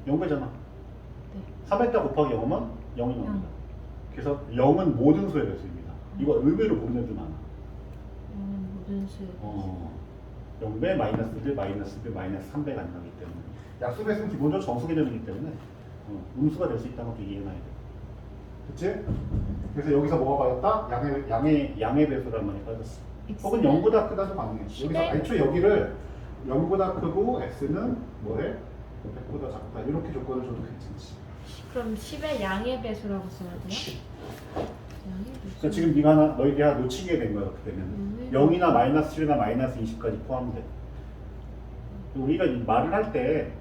네. 0배잖아. 네. 3했다 곱하기 0하면 0이 나옵니다. 영. 그래서 0은 모든 수의 배수입니다. 이거 의외로 모르는 애들 많아. 모든 수. 0배, 마이너스 1, 마이너스 1, 마이너스 3배가 안 나기 때문에 약수 배수는 기본적으로 정수 개념이기 때문에 음수가 될 수 있다는 것도 이해해놔야 돼. 그치? 그래서 여기서 뭐가 빠졌다? 양의 배수란 말이 빠졌어. 혹은 0보다 크다도 가능해. 여기서 애초에 여기를 0보다 크고 x는 뭐해? 100보다 작다. 이렇게 조건을 줘도 괜찮지. 그럼 10의 양의 배수라고 써야 돼요? 양의 배수. 그러니까 지금 너희들이 하나 놓치게 된 거야. 그렇게 되면 0이나 마이너스 7이나 마이너스 20까지 포함돼. 우리가 이 말을 할 때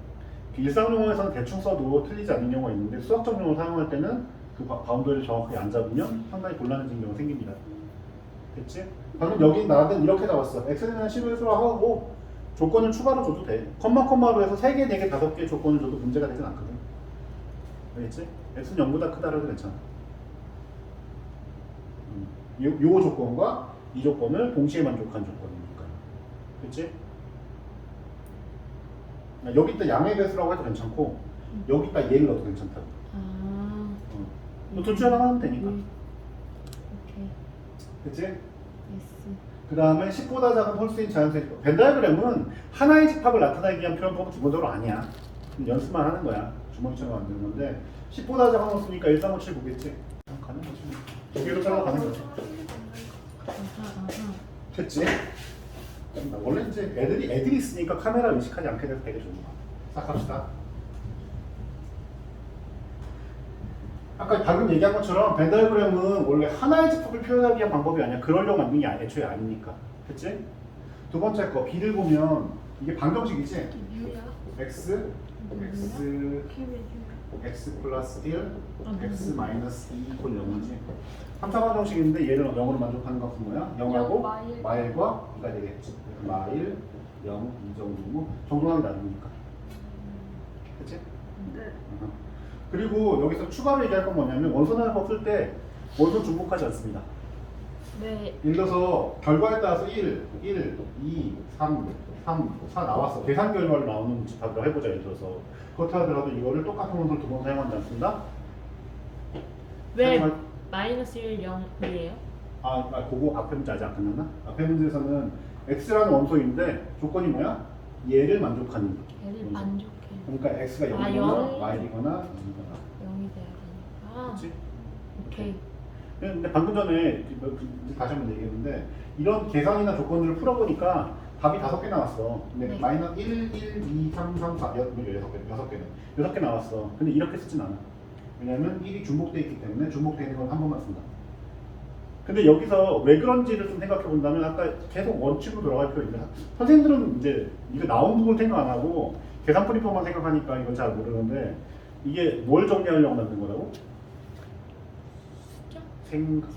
일상 용어에서는 대충 써도 틀리지 않는 경우가 있는데 수학적 용어를 사용할 때는 그 바운더리를 정확하게 안 잡으면 상당히 곤란해지는 경우가 생깁니다. 됐지? 방금 여기 나한테는 이렇게 나왔어. x는 11수로 하고 조건을 추가로 줘도 돼. 컴마로 해서 3개, 4개, 5개 조건을 줘도 문제가 되진 않거든. 알겠지? x는 0보다 크다라도 괜찮아. 요 조건과 이 조건을 동시에 만족한 조건이니까. 그치? 여기다 양의 배수라고 해도 괜찮고 여기다 얘를 넣어도 괜찮다고. 둘 중에 하나 하면 되니까. 오케이. 그치? S. 그 다음에 10보다 작은 홀수인 자연수의 집합. 벤다이어그램은 하나의 집합을 나타내기 위한 표현법은 기본적으로 아니야. 연습만 하는 거야. 주머니처럼 만드는 건데 10보다 작은 홀수니까 1, 3, 5, 7 보겠지? 가는 거지. 두 개로 잘라 가는 거지. 됐지? 원래 이제 애들이 있으니까 카메라 의식하지 않게 돼서 되게 좋은 거야. 싹 합시다. 아까 방금 얘기한 것처럼 벤다이어그램은 원래 하나의 집합을 표현하기 위한 방법이 아니야. 그러려고 만든 게 애초에 아니니까. 그치? 두 번째 거 B를 보면 이게 방정식이지? U야. X Q의 X 플러스 1 X 마이너스 2 이퀄 0이지. 3차 방정식인데 얘를 0으로 만족하는 것은 뭐야? 0하고 마일과 2가 되겠지. 마일 0, 2 정도 정동하게 나누니까. 그치? 네. 그리고 여기서 추가로 얘기할 건 뭐냐면 원소나법 쓸 때 원소 중복하지 않습니다. 네. 예를 들어서 결과에 따라서 1, 2, 3, 4 나왔어. 계산 결과로 나오는 집합이라고 해보자. 예를 들어서 그렇다 하더라도 이거를 똑같은 원소를 두 번 사용한지 않습니다. 왜 마이너스 1, 0이에요? 그거 앞에 문제 아직 안 끝났나? 앞에 문제에서는 x라는 원소인데 조건이 뭐야? 얘를 만족하는 얘를 원소. 만족해. 그러니까 x가 0이거나 영. y이거나 2거나. 0이 돼야 되니까. 그렇지? 오케이. 근데 방금 전에 다시 한번 얘기했는데 이런 계산이나 조건들을 풀어보니까 답이 5개 나왔어. 근데 네. 마이너스 1, 2, 3, 4, 6개 나왔어. 근데 이렇게 쓰진 않아. 왜냐면 1이 중복되어 있기 때문에 중복되어 있는 건 한 번만 쓴다. 근데 여기서 왜 그런지를 좀 생각해 본다면 아까 계속 원칙으로 돌아갈 필요 있는데 선생님들은 이제 이거 나온 부분 생각 안 하고 계산풀이법만 생각하니까 이건 잘 모르는데 이게 뭘 정리하려고 만든 거라고? 생각.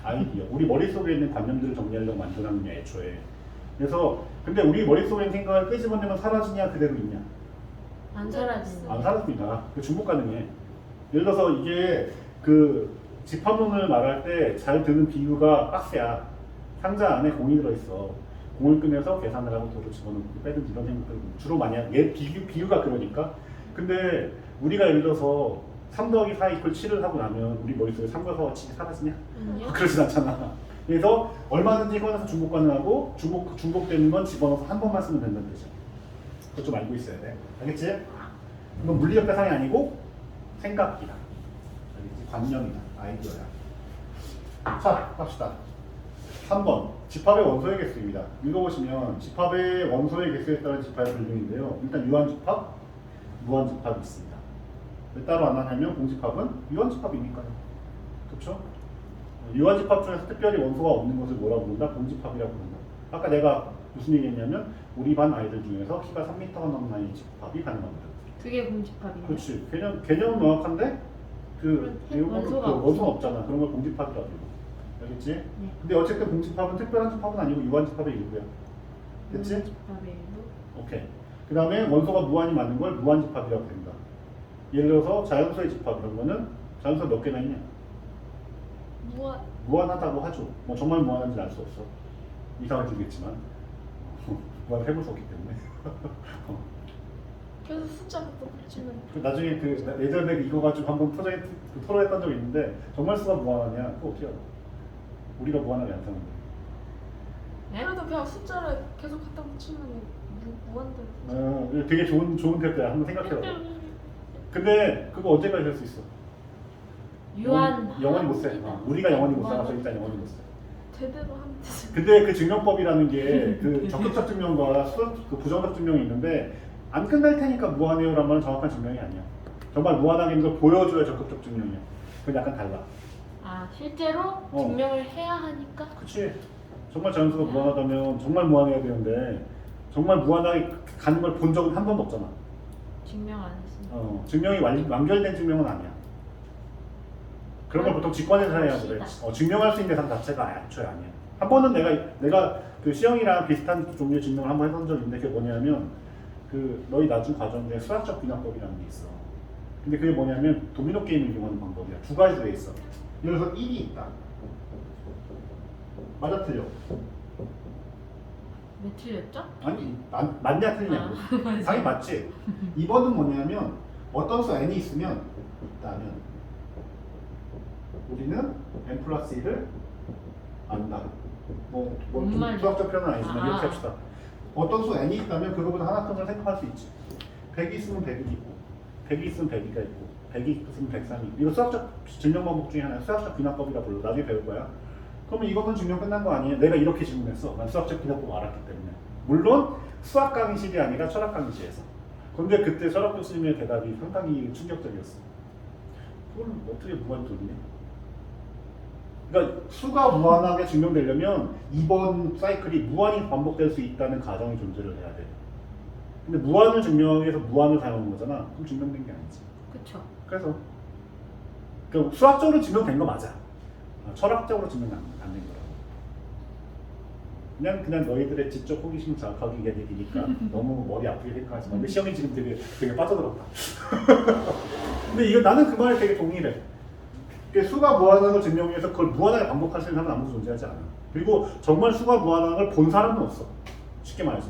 아이디어. 우리 머릿속에 있는 관념들을 정리하려고 만들어낸 거야 애초에. 그래서 근데 우리 머릿속에 있는 생각을 끄집어내면 사라지냐 그대로 있냐? 안 사라지는. 안 사라집니다. 그 중복 가능해. 예를 들어서 이게 그 집합론을 말할 때 잘 드는 비유가 박스야. 상자 안에 공이 들어있어. 공을 꺼내서 계산을 하고 도로 집어넣고 빼든지 이런 생각들 주로 많이 하는 얘 비유가 그러니까. 근데 우리가 예를 들어서 3 더하기 4 이퀄 7을 하고 나면 우리 머릿속에 3과 4와 7이 사라지냐? 아니요. 그러진 않잖아. 그래서 얼마든지 꺼내서 중복 가능하고 중복되는 건 집어넣어서 한 번만 쓰면 된다는 뜻이야. 그거 좀 알고 있어야 돼. 알겠지? 이건 물리적 대상이 아니고 생각이다. 알겠지? 관념이다. 아이디어야. 자, 갑시다. 3번. 집합의 원소의 개수입니다. 읽어보시면 집합의 원소의 개수에 따른 집합의 분류인데요. 일단 유한집합, 무한집합이 있습니다. 왜 따로 안 하냐면 공집합은 유한집합이니까요. 그렇죠? 유한집합 중에서 특별히 원소가 없는 것을 뭐라고 부른다? 공집합이라고 부른다. 아까 내가 무슨 얘기했냐면 우리 반 아이들 중에서 키가 3m가 넘는 아이 집합이 가능합니다. 그게 공집합이에요. 그렇지. 개념은 명확한데 원소가 원소가 없잖아. 그런 걸 공집합이라고 해요. 알겠지? 네. 근데 어쨌든 공집합은 특별한 집합은 아니고 유한집합의 일부야. 됐지? 집합의 일부. 오케이. 그 다음에 원소가 무한이 맞는 걸 무한집합이라고 된다. 예를 들어서 자연수의 집합 이런 거는 자연수가 몇 개나 있냐? 무한. 무한하다고 하죠. 뭐 정말 무한한지는 알 수 없어. 이상을 들겠지만 무한을 해볼 수 없기 때문에. 그래서 숫자부터 붙이면 나중에 그 예전에 이거 가지고 한번 토론했던 적이 있는데 정말 수가 무한하냐? 그거 어떻게 알아? 우리가 무한하게 안 사는데. 네? 그래도 그냥 숫자를 계속 갖다 붙이면 무한대로. 되게 좋은 태도야. 한번 생각해봐. 근데 그거 언제까지 할 수 있어? 영원히 못 세. 우리가 영원히 못 살아서 일단 영원히 못 세. 대대로 하면 되지. 근데 그 증명법이라는 게 그 적극적 증명과 그 부정적 증명이 있는데 안 끝날 테니까 무한해요란 말은 정확한 증명이 아니야. 정말 무한하게 있는 걸 보여줘야 적극적 증명이야. 그건 약간 달라. 아 실제로 증명을 해야 하니까. 그치. 정말 자연수가 무한하다면 정말 무한해야 되는데 정말 무한하게 가는 걸 본 적은 한 번도 없잖아. 증명 안 했으니까. 증명이 완결된 증명은 아니야. 그런 걸 보통 직관에서 해야 그래. 증명할 수 있는 대상 자체가 애초에 아니야. 한 번은 내가 그 시형이랑 비슷한 종류의 증명을 한 번 해본 적이 있는데 그게 뭐냐면 그 너희 나중 과정 중에 수학적 귀납법이라는 게 있어. 근데 그게 뭐냐면 도미노 게임을 이용하는 방법이야. 두 가지로 돼 있어. 예를 들어서 1이 있다. 맞아 틀려? 왜 틀렸죠? 아니 맞냐 틀리냐고. 당연히 맞지. 2번은 뭐냐면 어떤 수 n이 있으면 우리는 n 플러스 1을 안다. 뭐 수학적 표현은 아니지만 이렇게 합시다. 어떤 수 n이 있다면 그거보다 하나 큰 걸 생각할 수 있지. 100이 있으면 100이 있고 100이 있으면 100이가 있고 100이 있으면 103이 있고. 이거 수학적 증명 방법 중에 하나야. 수학적 귀납법이라 불러. 나중에 배울 거야. 그러면 이거는 증명 끝난 거 아니에요? 내가 이렇게 질문했어. 난 수학적 귀납법 알았기 때문에. 물론 수학 강의실이 아니라 철학 강의실에서. 근데 그때 철학 교수님의 대답이 상당히 충격적이었어. 그걸 어떻게 무한히 돌리냐? 그러니까 수가 무한하게 증명되려면 이번 사이클이 무한히 반복될 수 있다는 가정이 존재를 해야 돼. 근데 무한을 증명하기 위해서 무한을 사용하는 거잖아. 그럼 증명된 게 아니지. 그쵸. 그래서 그러니까 수학적으로 증명된 거 맞아. 철학적으로 증명 안 된 거라고. 그냥 너희들의 지적 호기심 자극하기 위한 얘기니까 너무 머리 아프게 생각하지 마. 근데 시험이 지금 되게 빠져들었다. 근데 이거 나는 그 말에 되게 동의해. 수가 무한한 걸 증명하기 위해서 그걸 무한하게 반복할 수 있는 사람은 아무도 존재하지 않아. 그리고 정말 수가 무한한 걸 본 사람은 없어. 쉽게 말해서.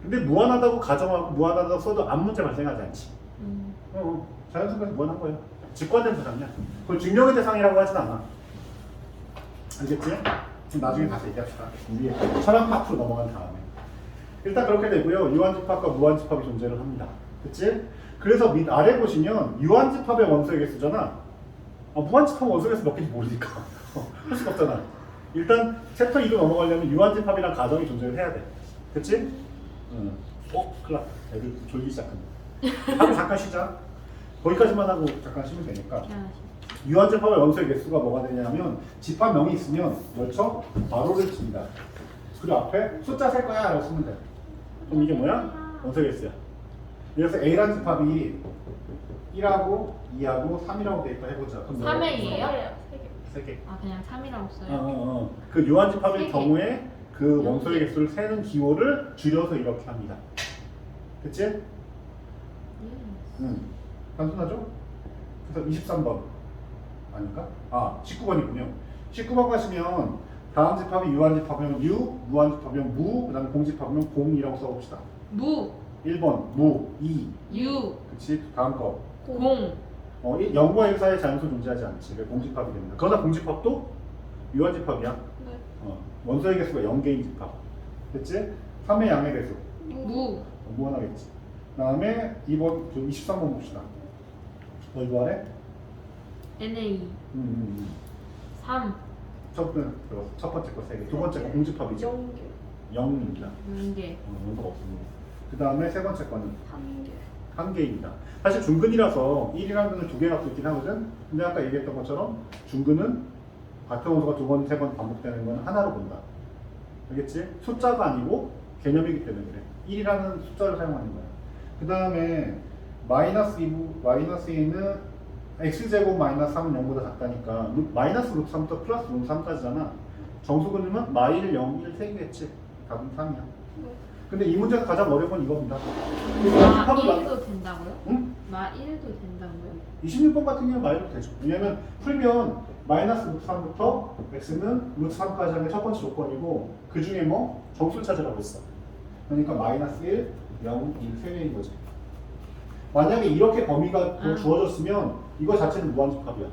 근데 무한하다고 가정하고 무한하다고 써도 아무 문제 발생하지 않지. 자연스럽게 무한한 거야. 직관된 대상이야. 그걸 증명의 대상이라고 하진 않아. 알겠지? 지금 나중에 가서 얘기합시다. 우리 철학 파트로 넘어간 다음에. 일단 그렇게 되고요. 유한집합과 무한집합이 존재를 합니다. 그치? 그래서 밑 아래 보시면 유한집합의 원소의 개수잖아. 무한집합 원소의 개수 몇 개인지 모르니까 할 수가 없잖아. 일단 챕터 2로 넘어가려면 유한집합이란 가정이 존재를 해야 돼. 그치? 큰일 났다. 애들 졸기 시작한다. 하고 잠깐 쉬자. 거기까지만 하고 잠깐 쉬면 되니까. 유한집합의 원소의 개수가 뭐가 되냐면 집합명이 있으면 열쳐 괄호를 칩니다. 그리고 앞에 숫자 셀 거야 라고 쓰면 돼. 그럼 이게 뭐야? 원소의 개수야. 그래서 A라는 집합이 1하고 2하고 3이라고 돼 있다 해보자. 그럼 3A예요? 3개. 아 그냥 3이라고 써요? 그 유한집합의 3개. 경우에 그 원소의 개수를 세는 기호를 줄여서 이렇게 합니다. 그치? 단순하죠? 그래서 23번 아닌가? 19번이군요. 19번 가시면 다음 집합이 유한집합이면 유, 무한집합이면 무, 그 다음에 공집합이면 공이라고 써봅시다. 무, 1번 무, 2. 유, 그치? 다음 거. 공. 0과 1 사이에 자연수 존재하지 않지. 그게 공집합이 됩니다. 그러나 공집합도 유한집합이야. 네. 원소의 개수가 0개인 집합. 됐지? 3의 양의 개수. 무, 무한하겠지. 그 다음에 2번, 23번 봅시다. 너 이거 하래? NA 3 첫 번째 거 3개. 두 번째 거 공집합이죠. 0개. 0입니다. 0개. 원소가 없습니다. 그 다음에 세 번째 거는 1개. 1개입니다. 사실 중근이라서 1이라는 건 두 개가 있긴 하거든. 근데 아까 얘기했던 것처럼 중근은 같은 원소가 두 번, 세 번 반복되는 건 하나로 본다. 알겠지? 숫자가 아니고 개념이기 때문에 그래. 1이라는 숫자를 사용하는 거야. 그 다음에 마이너스 2는 x제곱 마이너스 3은 0보다 작다니까 마이너스 루트 3부터 플러스 루트 3까지잖아. 정수 근이면 마일 0, 1, 3개겠지. 답은 3이야. 근데 이 문제에서 가장 어려운 건 이겁니다. 마 1도 된다고요? 응? 마 1도 된다고요? 26번 같은 경우는 마이너스 되죠. 왜냐면 풀면 마이너스 루트 3부터 x는 루트 3까지 하는 게 첫 번째 조건이고 그 중에 뭐 정수를 찾으라고 했어. 그러니까 마이너스 1, 0, 1, 3개인 거지. 만약에 이렇게 범위가 주어졌으면 이거 자체는 무한집합이야.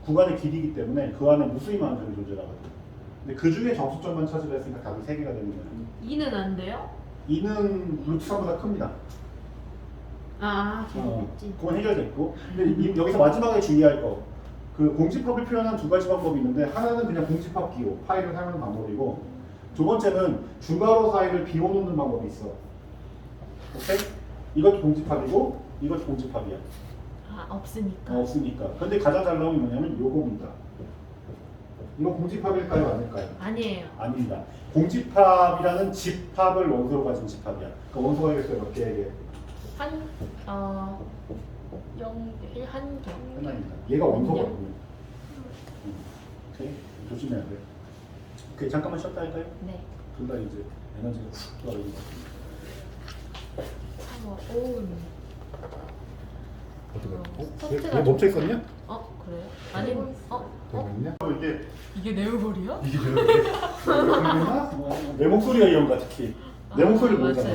구간의 길이기 때문에 그 안에 무수히많은 점이 존재하거든. 근데 그 중에 정수점만 찾으려 했으니까 답이 3개가 되는 거야. 2는 안 돼요? 2는 루트 3보다 큽니다. 계속했지. 그건 해결됐고. 근데 여기서 마지막에 주의할 거. 그 공집합을 표현한 두 가지 방법이 있는데 하나는 그냥 공집합 기호, 파이를 사용하는 방법이고 두 번째는 중괄호 사이를 비워놓는 방법이 있어. 오케이? 이것도 공집합이고 이것도 공집합이야. 없으니까. 없으니까. 근데 가장 잘 나오는 게 뭐냐면 요겁니다. 이거 공집합일까요? 아닐까요? 아니에요. 아닙니다. 공집합이라는 집합을 원소로 가진 집합이야. 그 원소가 있어요. 몇 개에게? 한 0개. 한 개. 하나입니다. 얘가 원소거든요. 오케이? 조심해야 돼. 오케이, 잠깐만 쉬었다 할까요? 네. 둘 다 이제 에너지가 훅 떨어진 것 같은데. 어떻게? 얘 멈춰 있었냐? 그래요? 아니면 있냐? 이게 내 얼굴이야? 이게 내 목소리가 이런 거야 특히. 내 목소리 모르잖아.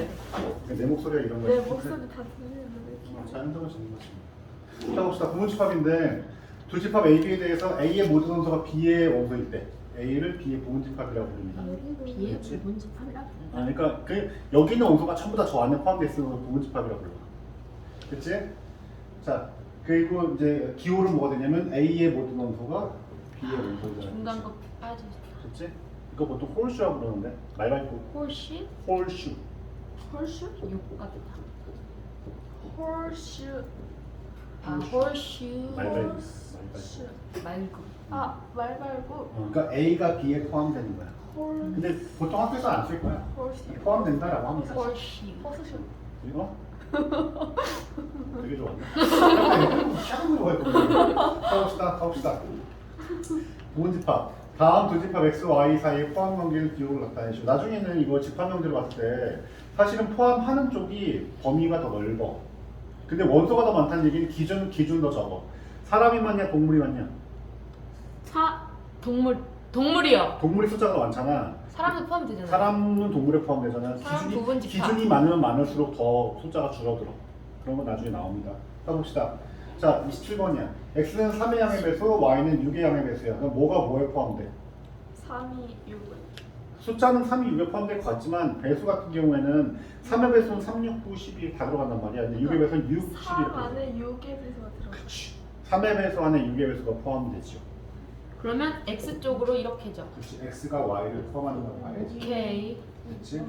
내 목소리가 이런 거야. 내 목소리 다 들리는데. 자연적으로 지는 거지. 자 봅시다. 부분집합인데 두 집합 A, B에 대해서 A의 모든 원소가 B의 원소일 때 A를 B의 부분집합이라고 부릅니다. B의 그렇지? 부분집합이라고. 그러니까 여기 있는 원소가 전부 다 저 안에 포함되어 있으면 부분집합이라고 불러. 그렇지? 자 그리고 이제 기호는 뭐가 되냐면 A의 모든 원소가 B의 원소잖아. 중간 거 빠져. 그렇지? 이거 보통 홀슈라고 그러는데 말 말고 홀씨? 홀슈. 홀슈? 욕 같다. 홀슈. 홀슈. 말발굽. 슈. 말고. 말 말고 그러니까 A가 B에 포함되는 거야. 홀. 근데 보통 학교에서 안 쓸 거야. 홀슈. 포함된다라고 하면 사실. 홀씨. 허스슈. 이거? 되게 좋았네. 샤는 거 같거든요. 가봅시다. 부분집합. 다음 두 집합 x, y 사이의 포함 관계를 기호를 나타내죠. 나중에는 이거 집합 형태로 봤을 때 사실은 포함하는 쪽이 범위가 더 넓어. 근데 원소가 더 많다는 얘기는 기준 더 적어. 사람이 많냐, 동물이 많냐? 동물이요. 동물이 숫자가 더 많잖아. 사람도 포함되잖아요. 사람은 동물에 포함되잖아. 사람 부분집합. 기준이 많으면 많을수록 더 숫자가 줄어들어. 그런 건 나중에 나옵니다. 해봅시다. 자, 27번이야. x는 3의 양의 배수, y는 6의 양의 배수야. 그럼 뭐가 뭐에 포함돼? 3이 6은 숫자는 3이 6에 포함될 것 같지만 배수 같은 경우에는 3의 배수는 3, 6, 9, 12 다 들어간단 말이야. 근데 6의 배수는 6, 12 3 이렇게. 안에 6의 배수가 들어가. 그치. 3의 배수 안에 6의 배수가 포함되죠. 그러면 x 쪽으로 이렇게죠. 그치. x가 y를 포함한다고 말이지. 오케이. 그치?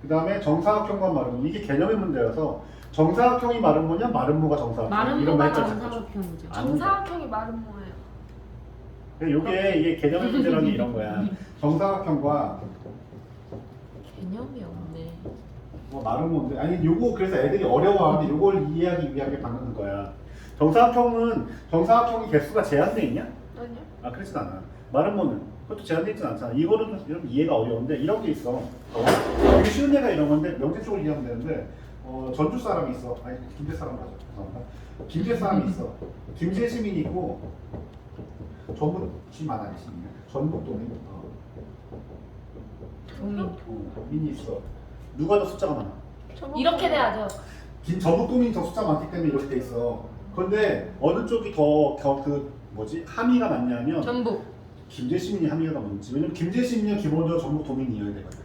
그 다음에 정사각형과 마름모. 이게 개념의 문제여서 정사각형이 마름모냐, 마름모가 정사각형. 마름모가 정사각형이죠. 정사각형이 말은 뭐예요? 이게 개념의 문제라는 게 이런 거야. 정사각형과 개념이 없네. 뭐 마름모인데 아니 요거 그래서 애들이 어려워하는데 요걸 이해하기 위한 방법인 거야. 정사각형이 개수가 제한돼 있냐? 아니요. 그렇진 않아. 마름모는 그것도 제한돼 있진 않잖아. 이거는 좀 이해가 어려운데 이런 게 있어. 되게 쉬운 예가 이런 건데 명제 쪽을 이해하면 되는데 전주 사람이 있어. 아니 김제 사람 맞아. 죄송합니다. 김제 사람이 있어. 김제 시민이 있고 전북 시민 아니 시민. 전북 도민. 도민이 있어. 누가 더 숫자가 많아? 이렇게 돼야죠. 전북 도민이 더 숫자 많기 때문에 이렇게 돼 있어. 그런데 어느 쪽이 더 함의가 많냐면 전북. 김제 시민이 함의가 더 많지. 왜냐면 김제 시민은 기본적으로 전북 도민이어야 되거든.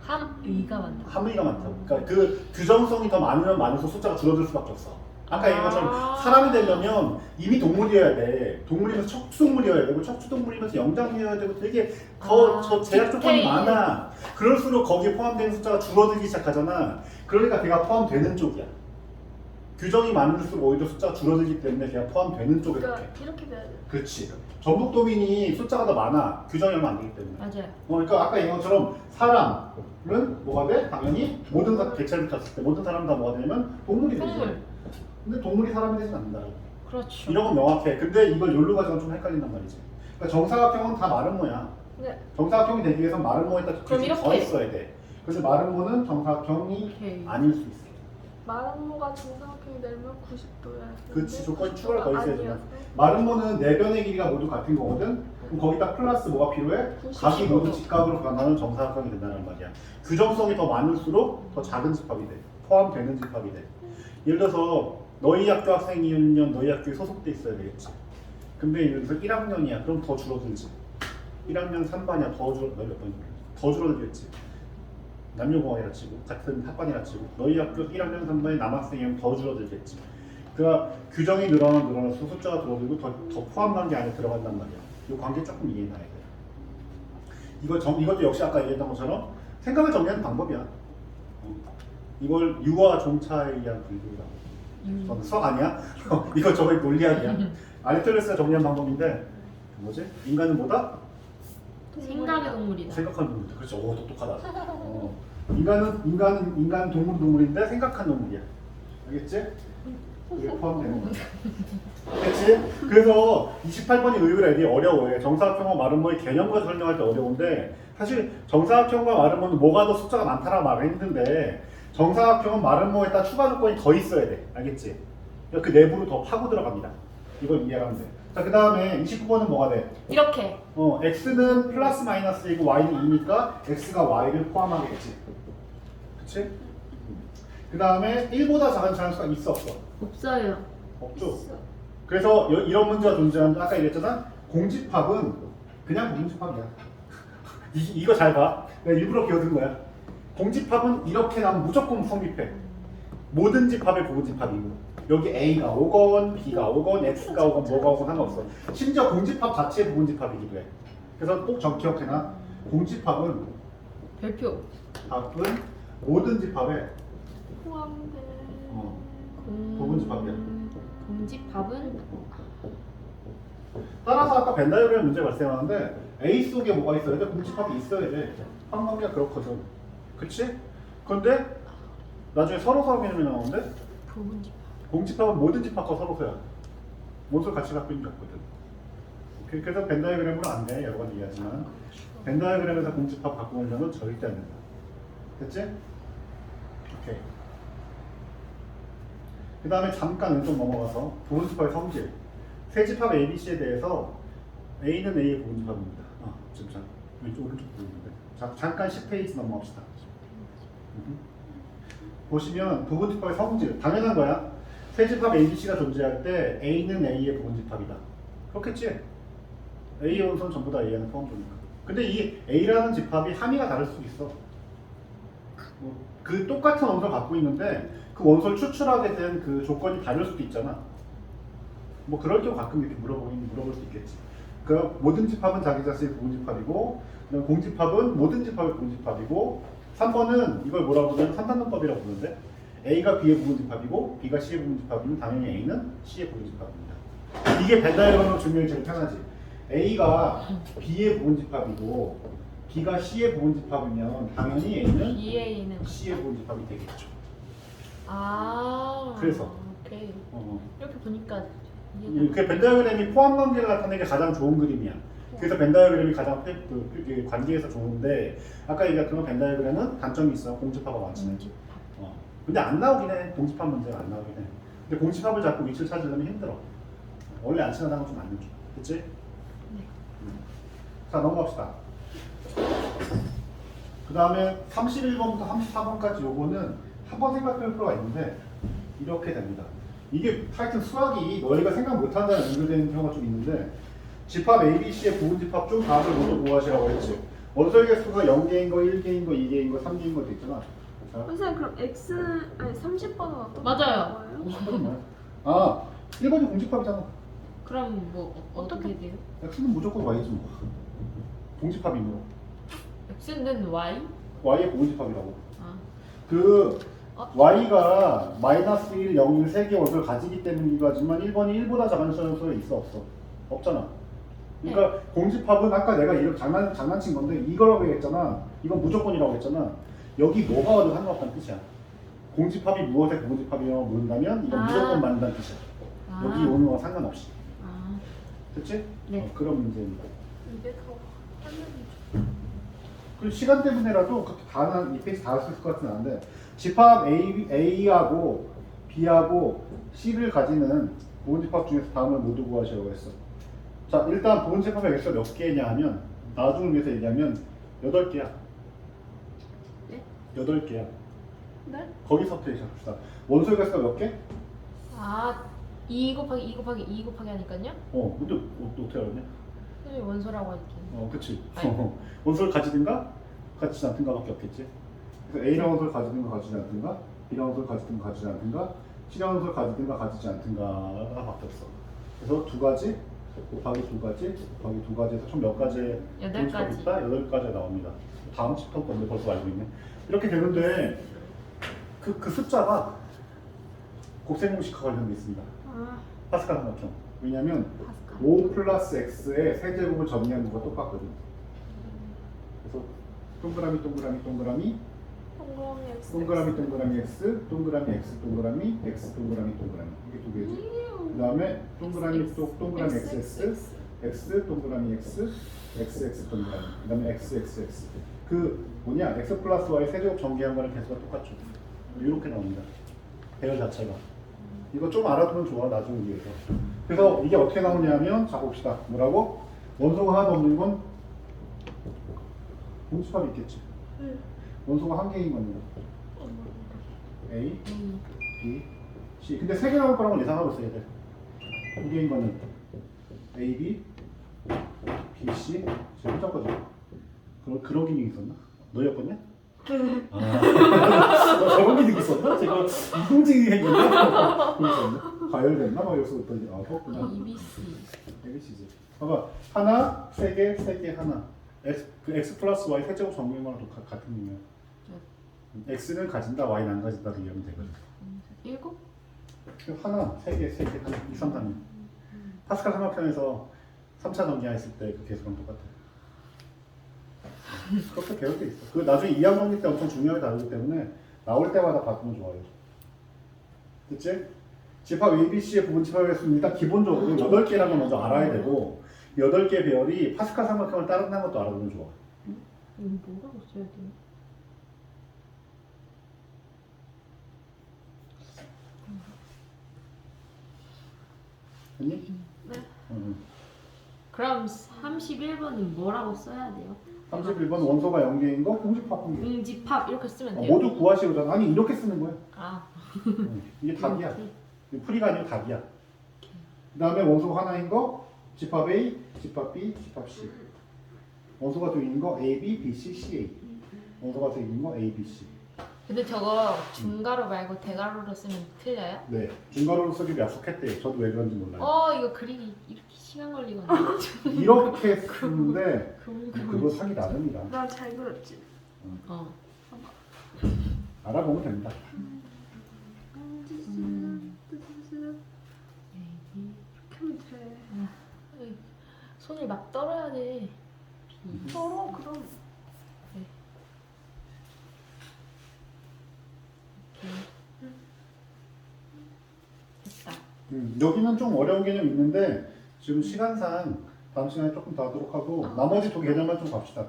함의가 많다. 함의가 많다고. 그러니까 그 규정성이 더 많으면 많을수록 숫자가 줄어들 수밖에 없어. 아까 얘기한 것처럼 사람이 되려면 이미 동물이어야 돼. 동물이면서 척추동물이어야 되고 척추동물이면서 영장류여야 되고 되게 더 제약 조건이 많아. 그럴수록 거기에 포함되는 숫자가 줄어들기 시작하잖아. 그러니까 걔가 포함되는 쪽이야. 규정이 많을수록 오히려 숫자가 줄어들기 때문에 걔가 포함되는 쪽에 그러니까 속해. 이렇게 돼야 돼. 그렇지. 전북도민이 숫자가 더 많아. 규정이 얼마 안 되기 때문에. 맞아요. 그러니까 아까 얘기한 것처럼 사람은 뭐가 돼? 당연히 모든 개체를 쳤을 때 모든 사람 다 뭐가 되냐면 동물이 되지. 동물. 근데 동물이 사람이 되진 않는다. 그렇죠. 이런 건 명확해. 근데 이걸 요로 가져가면 좀 헷갈린단 말이지. 그러니까 정사각형은 다 마름모야. 네. 정사각형이 되기 위해선 마름모에다 그럼 더 이렇게. 있어야 돼. 그래서 마름모는 정사각형이 오케이. 아닐 수 있어. 마름모가 정사각형이 되면 90도야. 그치, 조건이 추가로 더 있어야 돼. 아니었어. 마름모는 내변의 길이가 모두 같은 거거든. 그럼 거기다 플러스 뭐가 필요해? 90 각이 모두 도. 직각으로 변하는 정사각형이 된다는 말이야. 규정성이 더 많을수록 더 작은 집합이 돼. 포함되는 집합이 돼. 예를 들어서 너희 학교 학생이면 너희 학교에 소속돼 있어야 되겠지. 근데 예를 들어서 1학년이야. 그럼 더 줄어들지. 1학년 3반이야. 더 줄어들겠지. 남녀공학이라 치고 같은 학반이라 치고 너희 학교 1학년 3반의 남학생이면 더 줄어들겠지. 그러니까 규정이 늘어날수록 숫자가 줄어들고 더 포함한 게 안에 들어간단 말이야. 이 관계 조금 이해해놔야 돼. 이것도 역시 아까 얘기했던 것처럼 생각을 정리하는 방법이야. 이걸 유와 종차에 의한 분류라고. 수학 아니야? 이거 저거의 논리학이야. 아리스토텔레스가 정리한 방법인데 뭐지? 인간은 뭐다? 생각의 동물이다. 생각하는 동물이다. 그렇죠. 오, 똑똑하다. 인간 동물인데 생각하는 동물이야. 알겠지? 그게 포함되는 거야. 그렇지? 그래서 28번이 의외로 애들이 어려워해. 정사각형과 마름모의 개념과 설명할 때 어려운데 사실 정사각형과 마름모는 뭐가 더 숫자가 많다라고 말을 했는데 정사각형은 마름모에다 추가 조건이 더 있어야 돼. 알겠지? 그 내부로 더 파고 들어갑니다. 이걸 이해하면 돼. 자, 그 다음에 29번은 뭐가 돼? 이렇게. x는 플러스 마이너스이고 y는 2니까 x가 y를 포함하겠지. 그치? 그 다음에 1보다 작은 자연수가 있어 없어? 없어요. 없죠. 있어. 그래서 이런 문제가 존재하는데 아까 얘기했잖아. 공집합은 그냥 부분집합이야. 이거 잘 봐. 내가 일부러 기어든 거야. 공집합은 이렇게 나면 무조건 성립해. 모든 집합의 부분집합이고 여기 A가 오건, B가 오건, X가 오건, 뭐가 오건 상관없어. 심지어 공집합 자체의 부분집합이기도 해. 그래서 꼭 기억해놔. 공집합은 별표. 모든 집합에 포함된. 부분집합이야. 공집합은 따라서 아까 벤다이어그램 문제 발생하는데 A 속에 뭐가 있어야 돼? 공집합이 있어야 돼. 항목이가 그렇거든. 그치? 그런데 나중에 서로서 개념이 나오는데 부분집합. 공집합은 모든 집합과 서로서야. 모두 같이 갖고 있는 게 없거든. 그래서 벤다이어그램으로 안 돼. 여러 번 얘기하지만 벤다이어그램에서 공집합 갖고 오려면 절대 안 된다. 됐지? 오케이. 그 다음에 잠깐 왼쪽 넘어가서 부분집합의 성질. 세 집합 ABC에 대해서 A는 A의 부분집합입니다. 지금 왼쪽 오른쪽 보이는데. 자, 잠깐 10페이지 넘어갑시다. 보시면 부분집합의 성질 당연한 거야. 세 집합 ABC가 존재할 때 A는 A의 부분집합이다. 그렇겠지? A의 원소는 전부 다 A 안에 포함되니까. 근데 이 A라는 집합이 함의가 다를 수 있어. 그 똑같은 원소를 갖고 있는데 그 원소를 추출하게 된 그 조건이 다를 수도 있잖아. 뭐 그럴 경우 가끔 이렇게 물어볼 수 있겠지. 그 모든 집합은 자기 자신의 부분집합이고 공집합은 모든 집합의 부분집합이고 3번은 이걸 뭐라고 부르냐면 산단론법이라고 부르는데 A가 B의 부분집합이고 B가 C의 부분집합이면 당연히 A는 C의 부분집합입니다. 이게 벤다이어그램으로 증명이 제일 편하지. A가 B의 부분집합이고 B가 C의 부분집합이면 당연히 A는 BA는 C의 부분집합이 되겠죠. 그래서 그래서. 오케이. 이렇게 보니까 그 벤다이어그램이 포함 관계를 나타내는 게 가장 좋은 그림이야. 그래서 벤다이어그램이 가장 관계에서 좋은데 아까 얘기했던 벤다이어그램은 단점이 있어. 공집합과 많지는. 공집합. 근데 안 나오긴 해. 공집합 문제가 안 나오긴 해. 근데 공집합을 잡고 위치를 찾으려면 힘들어. 원래 안 친하다는 건 좀 안 좋죠. 그치? 네. 자, 넘어갑시다. 그 다음에 31번부터 34번까지 요거는 한번 생각할 필요가 있는데 이렇게 됩니다. 이게 하여튼 수학이 너희가 생각 못한다는 연결되는 경우가 좀 있는데 집합 ABC의 부분집합 중 답을 모두 구하시라고 했지. 원소의 개수가 0개인 거, 1개인 거, 2개인 거, 3개인 거 있잖아. 선생님 그럼 X 아니 30번은 어떤 맞아요. 거예요? 1번이 공집합이잖아. 그럼 뭐 어떻게 돼요? X는 무조건 Y지 뭐. 공집합이므로. X는 Y? Y의 공집합이라고. 아. Y가 마이너스 1, 0, 1, 3개의 원소를 가지기 때문이기도 하지만 1번이 1보다 작은 수가 있어 없어? 없잖아. 그러니까 공집합은 아까 내가 이렇게 장난친 건데 이거라고 했잖아. 이건 무조건이라고 했잖아. 여기 뭐가 와도 상관없다는 뜻이야. 공집합이 무엇의 공집합이라고 모른다면 이건 무조건 맞는다는 뜻이야. 여기 오는 거 상관없이. 아, 됐지? 네. 그런 문제입니다. 이게 더 하면 그 시간 때문에라도 그렇게 이 페이지 다 할 수 있을 것 같진 않은데 집합 A하고 B하고 C를 가지는 부분집합 중에서 다음을 모두 구하시라고 했어. 자, 일단 부분집합의 개수가 몇 개냐 하면 나중을 위해서 얘기하면 8개야. 네? 8개야. 네? 거기서부터 시작합시다. 원소의 개수가 몇 개? 아, 2 곱하기 2 곱하기 2 곱하기 하니까요? 근데 어떻게 알았냐? 선생님 원소라고 할게. 그치. 아니. 원소를 가지든가 가지지 않든가밖에 없겠지. 그래서 A랑 원소를 가지든가 가지지 않든가, B랑 원소를 가지든가 가지지 않든가, C랑 원소를 가지든가 가지지 않든가가 밖에 없어. 그래서 2가지 곱하기 2가지 곱하기 2가지에서 총 몇 가지의 여덟 분집합이 가지. 있다? 8가지가 나옵니다. 다음 챕터 건데 벌써 알고 있네. 이렇게 되는데 그 숫자가 곱셈공식과 관련돼 있습니다. 아, 파스칼 삼각형. 왜냐면 파스칼. 5 플러스 x의 세제곱을 정리하는 거가 똑같거든. 그래서 동그라미 동그라미 동그라미 동그라미 X. 동그라미 동그라미 x 동그라미 x 동그라미 x 동그라미 동그라미 이게 두 개지. 그 다음에 동그라미 동그라미 xx x 동그라미 x xx 동그라미 그 다음에 xxx 그 뭐냐 x 플러스 y 세제곱 정리한 거랑 개수가 똑같죠. 이렇게 나옵니다. 배열 자체가. 이거 좀 알아두면 좋아 나중을 위해서. 그래서 이게 어떻게 나오냐면 자 봅시다. 뭐라고? 원소가 하나도 없는 건 분집합이 있겠지. 네. 원소가 한 개인 겁니다. A, 음. B, C. 근데 세 개 나올 거라고 예상하고 있어야 돼. 두 개인 거는 A, B, B, C. 제가 혼자 거죠. 그런 기능이 있었나? 너였거든요? 너 저런 기능이 있었나? 제가 이동직이 생겼나? 그랬었나? 가열됐나? 막 여기서 그랬더니 그렇구나. EBC. ABC지. 봐봐. 하나, 세 개, 세 개, 하나. X 플러스 Y 세제곱 정리한 거랑 같은 의미야. X는 가진다, Y는 안 가진다로 이해하면 되거든. 7? 하나, 세 개, 하나, 2, 3, 4는 파스칼 삼각형에서 3차 전기했을 때 그 개수랑 똑같아. 그렇게 배울 게 있어. 그 나중에 이항 정리 때 엄청 중요하게 다루기 때문에 나올 때마다 봐두면 좋아요. 됐지? 집합 ABC의 부분 집합의 수는 일단 기본적으로 8개라는 걸 먼저 알아야 되고 8개 배열이 파스칼 삼각형을 따른다는 것도 알아두면 좋아. 이거 뭐라고 써야 돼요? 됐니? 네. 응. 그럼 31번은 뭐라고 써야 돼요? 31번 원소가 0개인 거 공집합 한 개. 응집합 이렇게 쓰면 돼요? 모두 구하시고잖아. 아니 이렇게 쓰는 거야. 아, 이게 답이야. 이렇게. 이게 풀이가 아니고 답이야. 그 다음에 원소가 하나인 거 집합 A, 집합 B, 집합 C. 원소가 두 개인 거 A, B, B, C, C, A. 원소가 두 개인 거 A, B, C. 근데 저거 중가로 말고 대가로로 쓰면 틀려요? 네. 중괄호로 쓰기로 약속했대요. 저도 왜 그런지 몰라요. 이거 그리기 이렇게 시간 걸리거든요. 이렇게 쓰는데 그거 그거 사기 나름이라. 나 잘 그렸지. 어. 알아보면 됩니다. 이렇게 하면 돼. 손을 막 떨어야 돼. 서로 그럼 됐다. 여기는 좀 어려운 개념 있는데 지금 시간상 다음 시간에 조금 더 하도록 하고 나머지 두 개념만 좀 갑시다.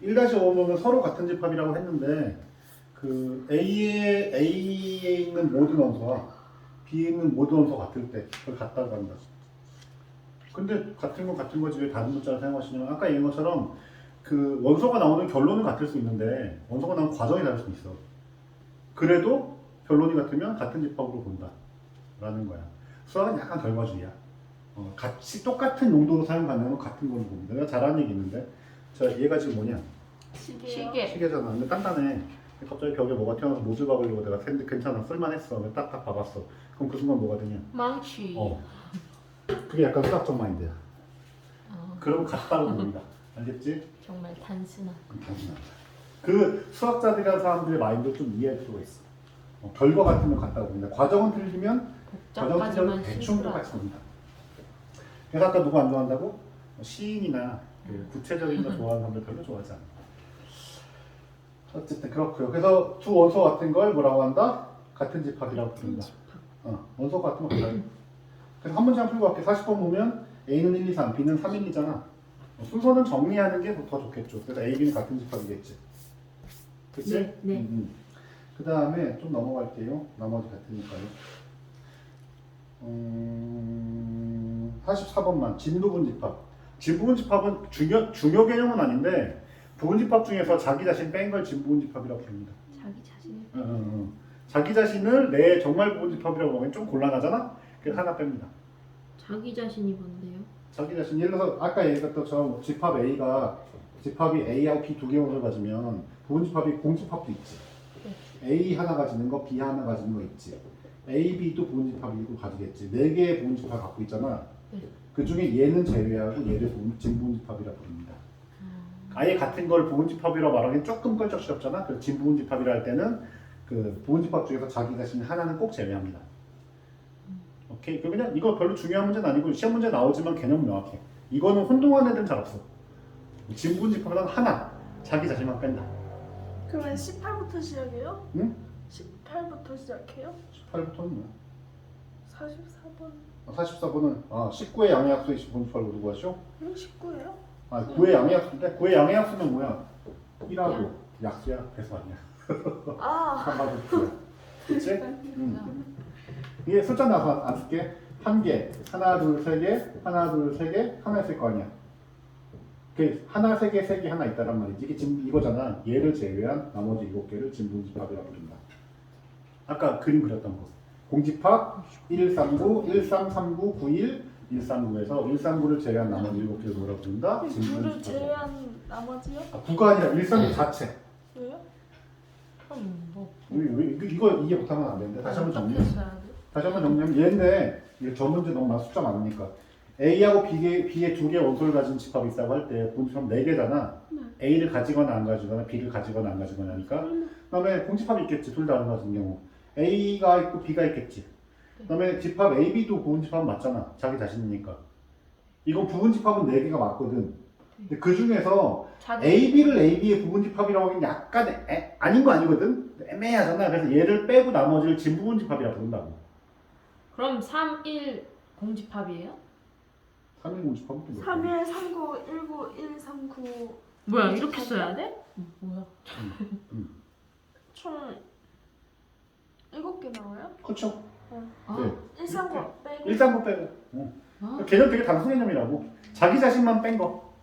1-5번은 서로 같은 집합이라고 했는데 그 A에 있는 모든 원소와 B에 있는 모든 원소가 같을 때 그걸 같다고 한다. 근데 같은 건 같은 거지 왜 다른 문자를 사용하시냐면 아까 얘기한 것처럼 그 원소가 나오는 결론은 같을 수 있는데 원소가 나오는 과정이 다를 수 있어. 그래도 결론이 같으면 같은 집합으로 본다 라는 거야. 수학은 약간 결과주의야. 같이 똑같은 용도로 사용 가능하면 같은 걸로 봅니다. 내가 잘하는 얘기 있는데 자 얘가 지금 뭐냐? 시계. 시계잖아. 근데 단단해. 갑자기 벽에 뭐가 튀어나와서 모주 박으려고 내가 했는데 괜찮아. 쓸만했어. 딱딱 박았어. 그럼 그 순간 뭐가 되냐? 망치. 그게 약간 수학적 마인드야. 어, 그러면 같다고 봅니다. 알겠지? 정말 단순한. 단순하다. 그 수학자들이라는 사람들의 마인드 좀 이해할 필요가 있어. 결과 같으면 같다고 봅니다. 과정은 틀리면 과정 틀려도 복잡하지만 대충 심플하다. 똑같이 봅니다. 그래서 아까 누구 안 좋아한다고? 시인이나 그 구체적인 거 좋아하는 사람들 별로 좋아하지 않아. 어쨌든 그렇고요. 그래서 두 원소 같은 걸 뭐라고 한다? 같은 집합이라고 부른다. 원소 같은 거 같아요. 그래서 한 문제만 풀고 갈게. 40번 보면 A는 1, 2, 3, B는 3, 1, 2잖아. 순서는 정리하는 게 더 좋겠죠. 그래서 A, B는 같은 집합이겠지. 그치? 네. 그 다음에 좀 넘어갈게요. 나머지 같으니까요. 44번만 진부분집합. 진부분집합은 중요 개념은 아닌데 부분집합 중에서 자기 자신 뺀 걸 진부분집합이라고 부릅니다. 자기 자신을 자기 자신을 내 정말 부분집합이라고 하면 좀 곤란하잖아? 그래서 하나 뺍니다. 자기 자신이 뭔데요? 자기 자신 예를 들어서 아까 얘기했던 저 집합 A가 집합이 A하고 B 두 개를 가지면 부분집합이 공집합도 있지. A 하나 가지는 거, B 하나 가지는 거 있지. A, B도 부분집합이고 가지겠지. 네 개의 부분집합 갖고 있잖아. 네. 그 중에 얘는 제외하고 얘를 진부분집합이라고 부릅니다. 아예 같은 걸 부분집합이라고 말하기엔 조금 껄쩍스럽잖아. 그래서 진부분집합이라 할 때는 그 부분집합 중에서 자기 자신 하나는 꼭 제외합니다. 오케이. 그냥 이거 별로 중요한 문제는 아니고 시험 문제 나오지만 개념은 명확해. 이거는 혼동하는 애들은 잘 없어. 진부분집합은 하나, 자기 자신만 뺀다. 그러면 18부터 시작해요? 응? 18부터 시작해요? 18부터는 뭐야? 44번 44번은 19의 양의학수의 분집합을 누구 하죠? 19예요? 9의 양의학수인데 9의 양의학수는 뭐야? 1하고 약수야? 배수 아니야. 아 3하고 9야. 그치? 이게 숫자 나서 안 쓸게. 한 개, 하나, 둘, 세 개, 하나, 둘, 세 개, 하나 있을 거 아니야. 그 하나, 세 개, 세 개, 하나 있다란 말이지. 이게 지금 이거잖아. 얘를 제외한 나머지 7개를 진부집합이라고 부른다. 아까 그림 그렸던 거. 공집합 139, 1339, 91, 139에서 139를 제외한 나머지 7개를 뭐라고 부른다? 9를 제외한 나머지요? 9가 아니라 139 자체. 왜요? 그럼 뭐 이거 이해 못하면 안 되는데 다시 한번 정리해. 어떻게 써야 돼? 다시 한번 정리하면 얘인데 저 문제 너무 많아. 숫자 많으니까 A하고 B의 두 개의 원소를 가진 집합이 있다고 할 때 분집합 4개잖아. A를 가지거나 안 가지거나 B를 가지거나 안 가지거나 하니까 그다음에 공집합이 있겠지. 둘 다 안 가진 경우 A가 있고 B가 있겠지. 그다음에 집합 A, B도 부분집합은 맞잖아. 자기 자신이니까. 이건 부분집합은 4개가 맞거든. 근데 그 중에서 자기 A, B를 A, B의 부분집합이라고 하긴 약간 아닌 거 아니거든? 애매하잖아. 그래서 얘를 빼고 나머지를 진부분집합이라고 부른다고. 그럼 3, 1 공집합이에요? 3일 공집합은 또 뭐야? 3일 39 19 1 3 9 뭐야 이렇게 써야 돼? 뭐야? 총 7개 나와요? 그렇죠. 아, 네. 139 빼고 139 빼고. 아. 개념 되게 단순 개념이라고. 자기 자신만 뺀 거.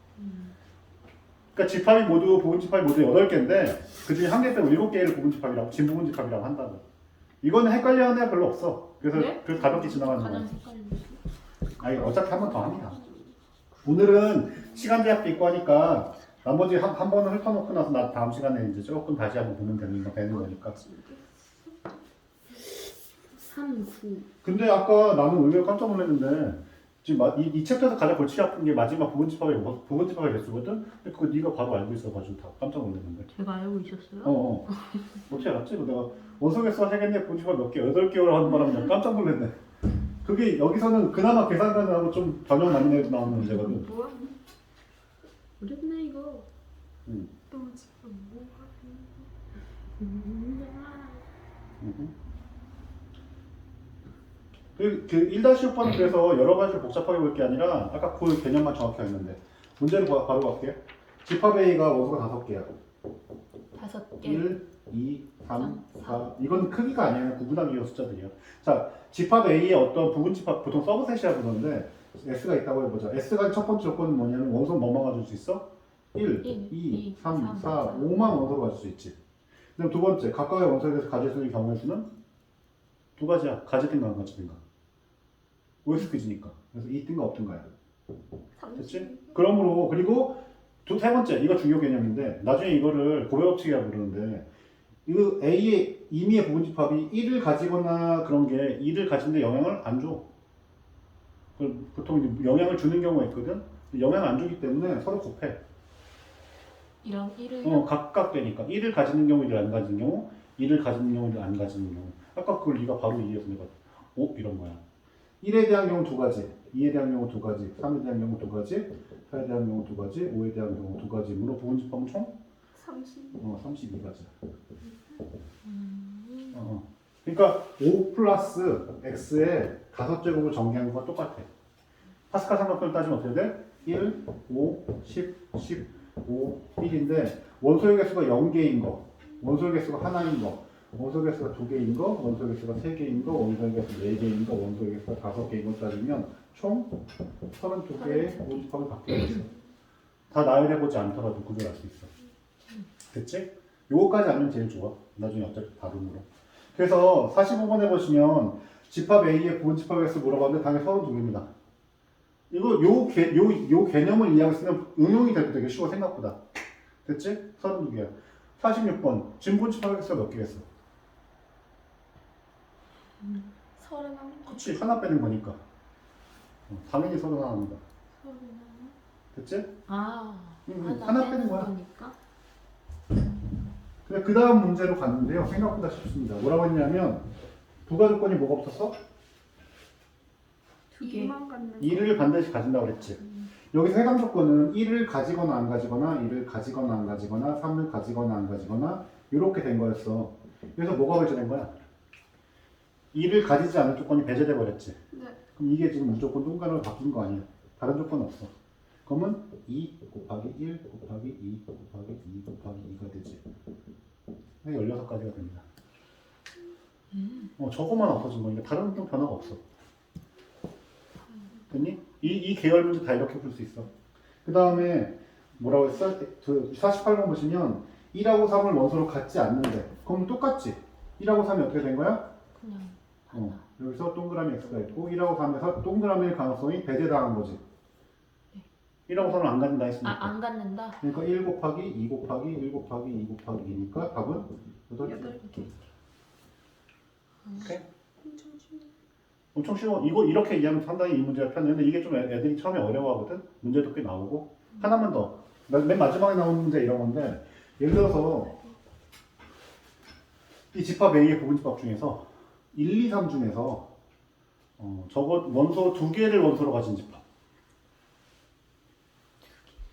그러니까 집합이 모두 부분집합이 모두 8개인데 그 중에 1개 빼고 7개를 부분집합이라고 진부분집합이라고 한다고. 이거는 헷갈려하는 애가 별로 없어. 그래서 네? 그래서 가볍게 지나가는 가장 거야. 헷갈리는 거. 아니 어차피 한 번 더 합니다. 오늘은 시간 제약도 있고 하니까 나머지 한 번은 훑어놓고 나서 나 다음 시간에 이제 조금 다시 한번 보면 되는 거니까. 3, 9 근데 아까 나는 의외로 깜짝 놀랐는데 지금 이 챕터에서 가장 골치 아픈 게 마지막 부분집합의 개수거든? 근데 그거 네가 바로 알고 있어가지고 다 깜짝 놀랐는데. 제가 알고 있었어요? 어떻게 알았지? 내가 원소 개수가 세겠네 부분집합 몇 개? 8개월 하는 바람에 내가 깜짝 놀랐네. 그게 여기서는 그나마 계산 가능하고 좀 변형 많이 내도 나오는 문제거든. 뭐야? 어렵네 이거. 너무 지금 뭐 그 1-6번은 그래서 여러 가지를 복잡하게 볼 게 아니라 아까 그 개념만 정확히 했는데 문제를 바로 갈게요. 집합 A가 원소가 5개야. 5개 1, 2, 3, 4 이건 크기가 아니야. 구분하기 위한 숫자들이야. 자, 집합 A의 어떤 부분집합 보통 서브셋이라 부르는데 S가 있다고 해보자. S가 첫 번째 조건은 뭐냐면 원소는 뭐만 가질 수 있어? 1, 2, 3, 4, 5만 원소로 가질 수 있지. 그다음 두 번째, 각각의 원소에 대해서 가질 수 있는 경우의 수는 두 가지야. 가지든가 안 가지든가. OS 퀴즈니까. 그래서 있든가 없든가야. 됐지? 그러므로 그리고 세 번째, 이거 중요 개념인데 나중에 이거를 고배 법칙이라고 부르는데 이 A의 임의의 부분집합이 1을 가지거나 그런 게 2를 가지는데 영향을 안 줘. 보통 영향을 주는 경우가 있거든. 영향을 안 주기 때문에 서로 곱해. 이랑 1을 각각 되니까 1을 가지는 경우, 1을 안 가지는 경우, 2를 가지는 경우, 1을 안 가지는 경우. 아까 그걸 네가 바로 이해해서 내가 이런 거야. 1에 대한 경우 두 가지, 2에 대한 경우 두 가지, 3에 대한 경우 두 가지, 4에 대한 경우 두 가지, 5에 대한 경우 두 가지므로 부분집합은 총 30 32가지. 그러니까 5 플러스 x의 5제곱을 정리한 거와 똑같아. 파스칼 삼각형을 따지면 어떻게 돼? 1, 5, 10, 15, 1인데 원소의 개수가 0개인 거, 원소의 개수가 하나인 거, 원소의 개수가 2개인 거, 원소의 개수가 3개인 거, 원소의 개수가 4개인 거, 원소의 개수가 5개인 거 따지면 총 32개의 모집합을 갖게 있어. 다 나열해보지 않더라도 구별할 수 있어. 됐지? 요거까지 알면 제일 좋아. 나중에 어차피 다룸으로. 그래서 45번에 보시면 집합 A의 부분 집합 X를 물어봤는데 당연히 32개입니다. 이거 요 개념을 이해하고 있으면 응용이 될 때 되게 쉬워 생각보다. 됐지? 32개야. 46번 진분 집합 X가 몇 개겠어? 31개. 그치, 하나 빼는 거니까. 당연히 31입니다. 31. 됐지? 아, 하나 빼는 거야. 거니까. 그 다음 문제로 갔는데요. 생각보다 쉽습니다. 뭐라고 했냐면 부가 조건이 뭐가 없었어? 2개. 2만 갖는 1을 반드시 가진다고 그랬지. 여기서 해당 조건은 1을 가지거나 안 가지거나 1을 가지거나 안 가지거나 3을 가지거나 안 가지거나 이렇게 된 거였어. 그래서 뭐가 배제된 거야? 1을 가지지 않은 조건이 배제돼 버렸지. 네. 그럼 이게 지금 무조건 동그라미로 바뀐 거 아니야. 다른 조건 없어. 그러면 2 곱하기 1 곱하기 2 곱하기 2 곱하기 2가 되지. 16가지가 됩니다. 저거만 없어진 거니까 다른 어떤 변화가 없어. 됐니? 이 계열 문제 다 이렇게 풀 수 있어. 그 다음에 뭐라고 했어? 48번 보시면 1하고 3을 원소로 갖지 않는데 그럼 똑같지? 1하고 3이 어떻게 된 거야? 그냥 하나. 여기서 동그라미 x가 있고 1하고 3에서 동그라미의 가능성이 배제당한 거지. 1하고 3을 안 갖는다 했으니까. 안 갖는다. 그러니까 1 곱하기 2 곱하기 1 곱하기 2 곱하기 2니까 답은 8개. 8개. 오케이? 엄청 쉽네. 엄청 쉬워. 이거 이렇게 이해하면 상당히 이 문제가 편한데 이게 좀 애들이 처음에 어려워하거든. 문제도 꽤 나오고. 하나만 더. 맨 마지막에 나오는 문제 이런 건데 예를 들어서 이 집합 A의 부분집합 중에서 1, 2, 3 중에서 저거 원소 2개를 원소로 가진 집합.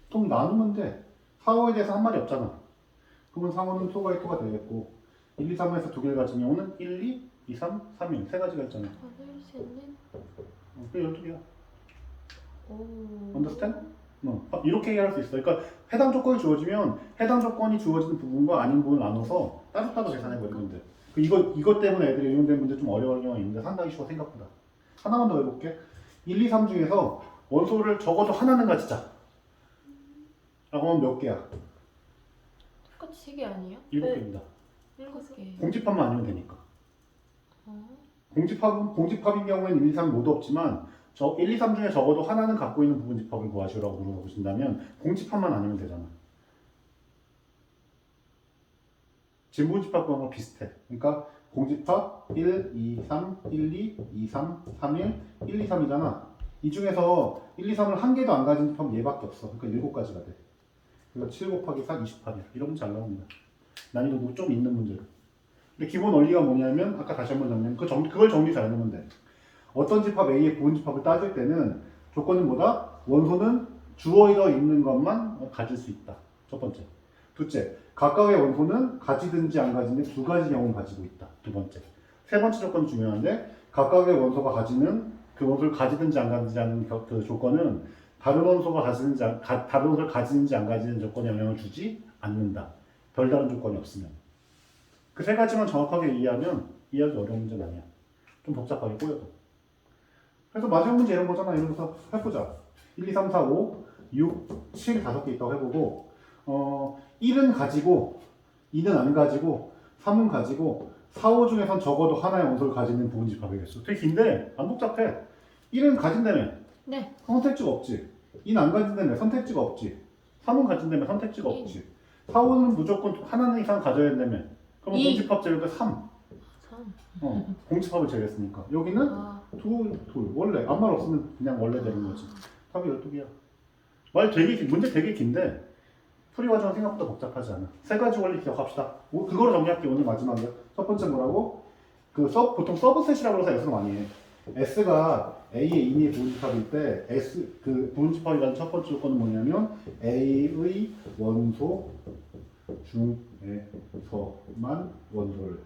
그럼 나누면 돼. 4, 5에 대해서 한 말이 없잖아. 그러면 4, 5는 2가 2가 되겠고 1, 2, 3에서 2개를 가진 경우는 1, 2, 2, 3, 3인 세 가지가 있잖아. 하나, 셋, 넷. 그게 12개야. 오. Understand? 이렇게 얘기할 수 있어. 그러니까 해당 조건이 주어지면 해당 조건이 주어지는 부분과 아닌 부분을 나눠서 따로따로 계산해버리면 돼. 이것 때문에 애들이 응용된 문제 좀 어려운 경우가 있는데 상당히 쉬워 생각보다. 하나만 더 해볼게. 1, 2, 3 중에서 원소를 적어도 하나는 가지자. 라고 하면 몇 개야? 똑같이 3개 아니에요? 7개입니다. 7개. 공집합만 아니면 되니까. 어? 공집합인 경우에는 1, 2, 3 모두 없지만 1, 2, 3 중에 적어도 하나는 갖고 있는 부분 집합을 구하시라고 물어보신다면 공집합만 아니면 되잖아. 진분 집합 구하는 거 비슷해. 그러니까 공집합 1, 2, 3, 1, 2, 2, 3, 3, 1, 1, 2, 3이잖아. 이 중에서 1, 2, 3을 한 개도 안 가진 집합은 얘밖에 없어. 그러니까 7가지가 돼. 그래서 7 곱하기 4, 28이야. 이러면 잘 나옵니다. 난이도도 좀 있는 문제로. 근데 기본 원리가 뭐냐면 아까 다시 한번 정리하면 그걸 정리 잘 해놓으면 돼. 어떤 집합 A의 부분 집합을 따질 때는 조건은 뭐다? 원소는 주어져 있는 것만 가질 수 있다. 첫 번째. 둘째, 각각의 원소는 가지든지 안 가지든지 2가지 경우는 가지고 있다. 두 번째. 세 번째 조건이 중요한데 각각의 원소가 가지는 그 원소를 가지든지 안 가지든지 하는 그 조건은 다른 원소를 가지든지 안 가지는 조건에 영향을 주지 않는다. 별다른 조건이 없으면. 그 세 가지만 정확하게 이해하면 이해하기 어려운 문제는 아니야. 좀 복잡하게 꼬여도. 그래서 마지막 문제 이런 거잖아. 이러면서 해보자. 1, 2, 3, 4, 5, 6, 7 5개 있다고 해보고 1은 가지고 2는 안 가지고 3은 가지고 4, 5 중에선 적어도 하나의 원소를 가지는 부분 집합이겠어. 되게 긴데 안 복잡해. 1은 가진다며 네. 선택지가 없지. 2는 안 가진다며 선택지가 없지. 3은 가진다며 선택지가 없지. 4, 5는 무조건 하나는 이상 가져야 된다며. 그러면 공집합 제외가 3. 3. 공집합을 제외했으니까. 여기는 아. 둘. 원래 아무 말 없으면 그냥 원래 되는 거지. 답이 12개야. 문제 되게 긴데 풀이 과정은 생각보다 복잡하지 않아. 세 가지 원리 기억합시다. 그거로 정리할게. 오늘 마지막이야. 첫 번째 뭐라고? 보통 서브셋이라고 해서 S를 많이 해. S가 A의 임의 부분집합일 때 그 부분집합이라는 첫 번째 조건은 뭐냐면 A의 원소 중에서만 원소를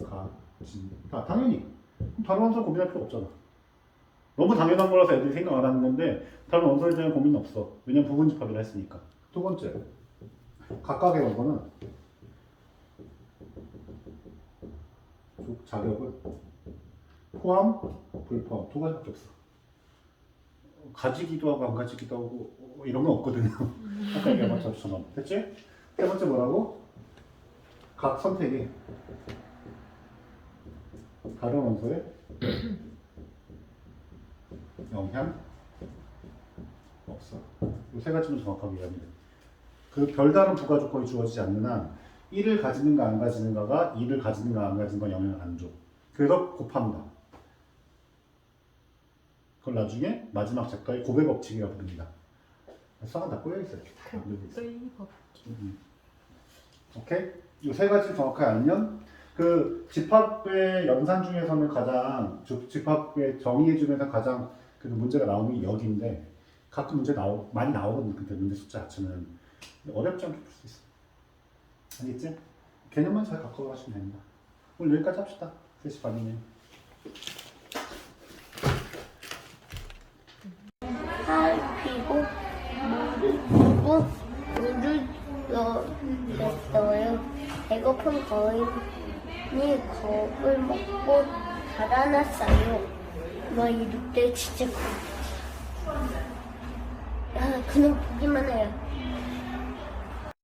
가진다. 당연히. 다른 원소 고민할 필요 없잖아. 너무 당연한 거라서 애들이 생각 안 하는 건데 다른 원소에 대한 고민은 없어. 왜냐면 부분집합이라 했으니까. 두 번째, 각각의 원소는 자격은 포함, 불포함 두 가지밖에 없어. 가지기도 하고 안 가지기도 하고 이런 건 없거든요. 아까 얘기한 것처럼. 됐지? 세 번째 뭐라고? 각 선택이 다른 원소에 영향 없어. 이 세 가지만 정확하게 이해하면 돼. 그 별다른 부가 조건이 주어지지 않는 한 1을 가지는가 안 가지는가가 2를 가지는가 안 가지는가 영향을 안 줘. 그래서 곱합니다. 그걸 나중에 마지막 작가의 고배 법칙이라고 부릅니다. 쌍은 다 꼬여있어요. 다 연결돼 있어요. 의 법칙. 오케이? 이 세 가지 정확하게 알면 그 집합의 연산 중에서는 가장 집합의 정의해 주면서 가장 그 문제가 나오는 게 여기인데 가끔 문제 많이 나오거든요. 근데 문제 숫자 자체는 어렵지 않게 풀 수 있어. 알겠지? 개념만 잘 갖고 가시면 됩니다. 오늘 여기까지 합시다. 3시 반이네요. 살피고 물을 넣었어요. 배고픈 거인이 겁을 먹고 달아났어요. 와, 이 늑대 진짜 그는 보기만 해요.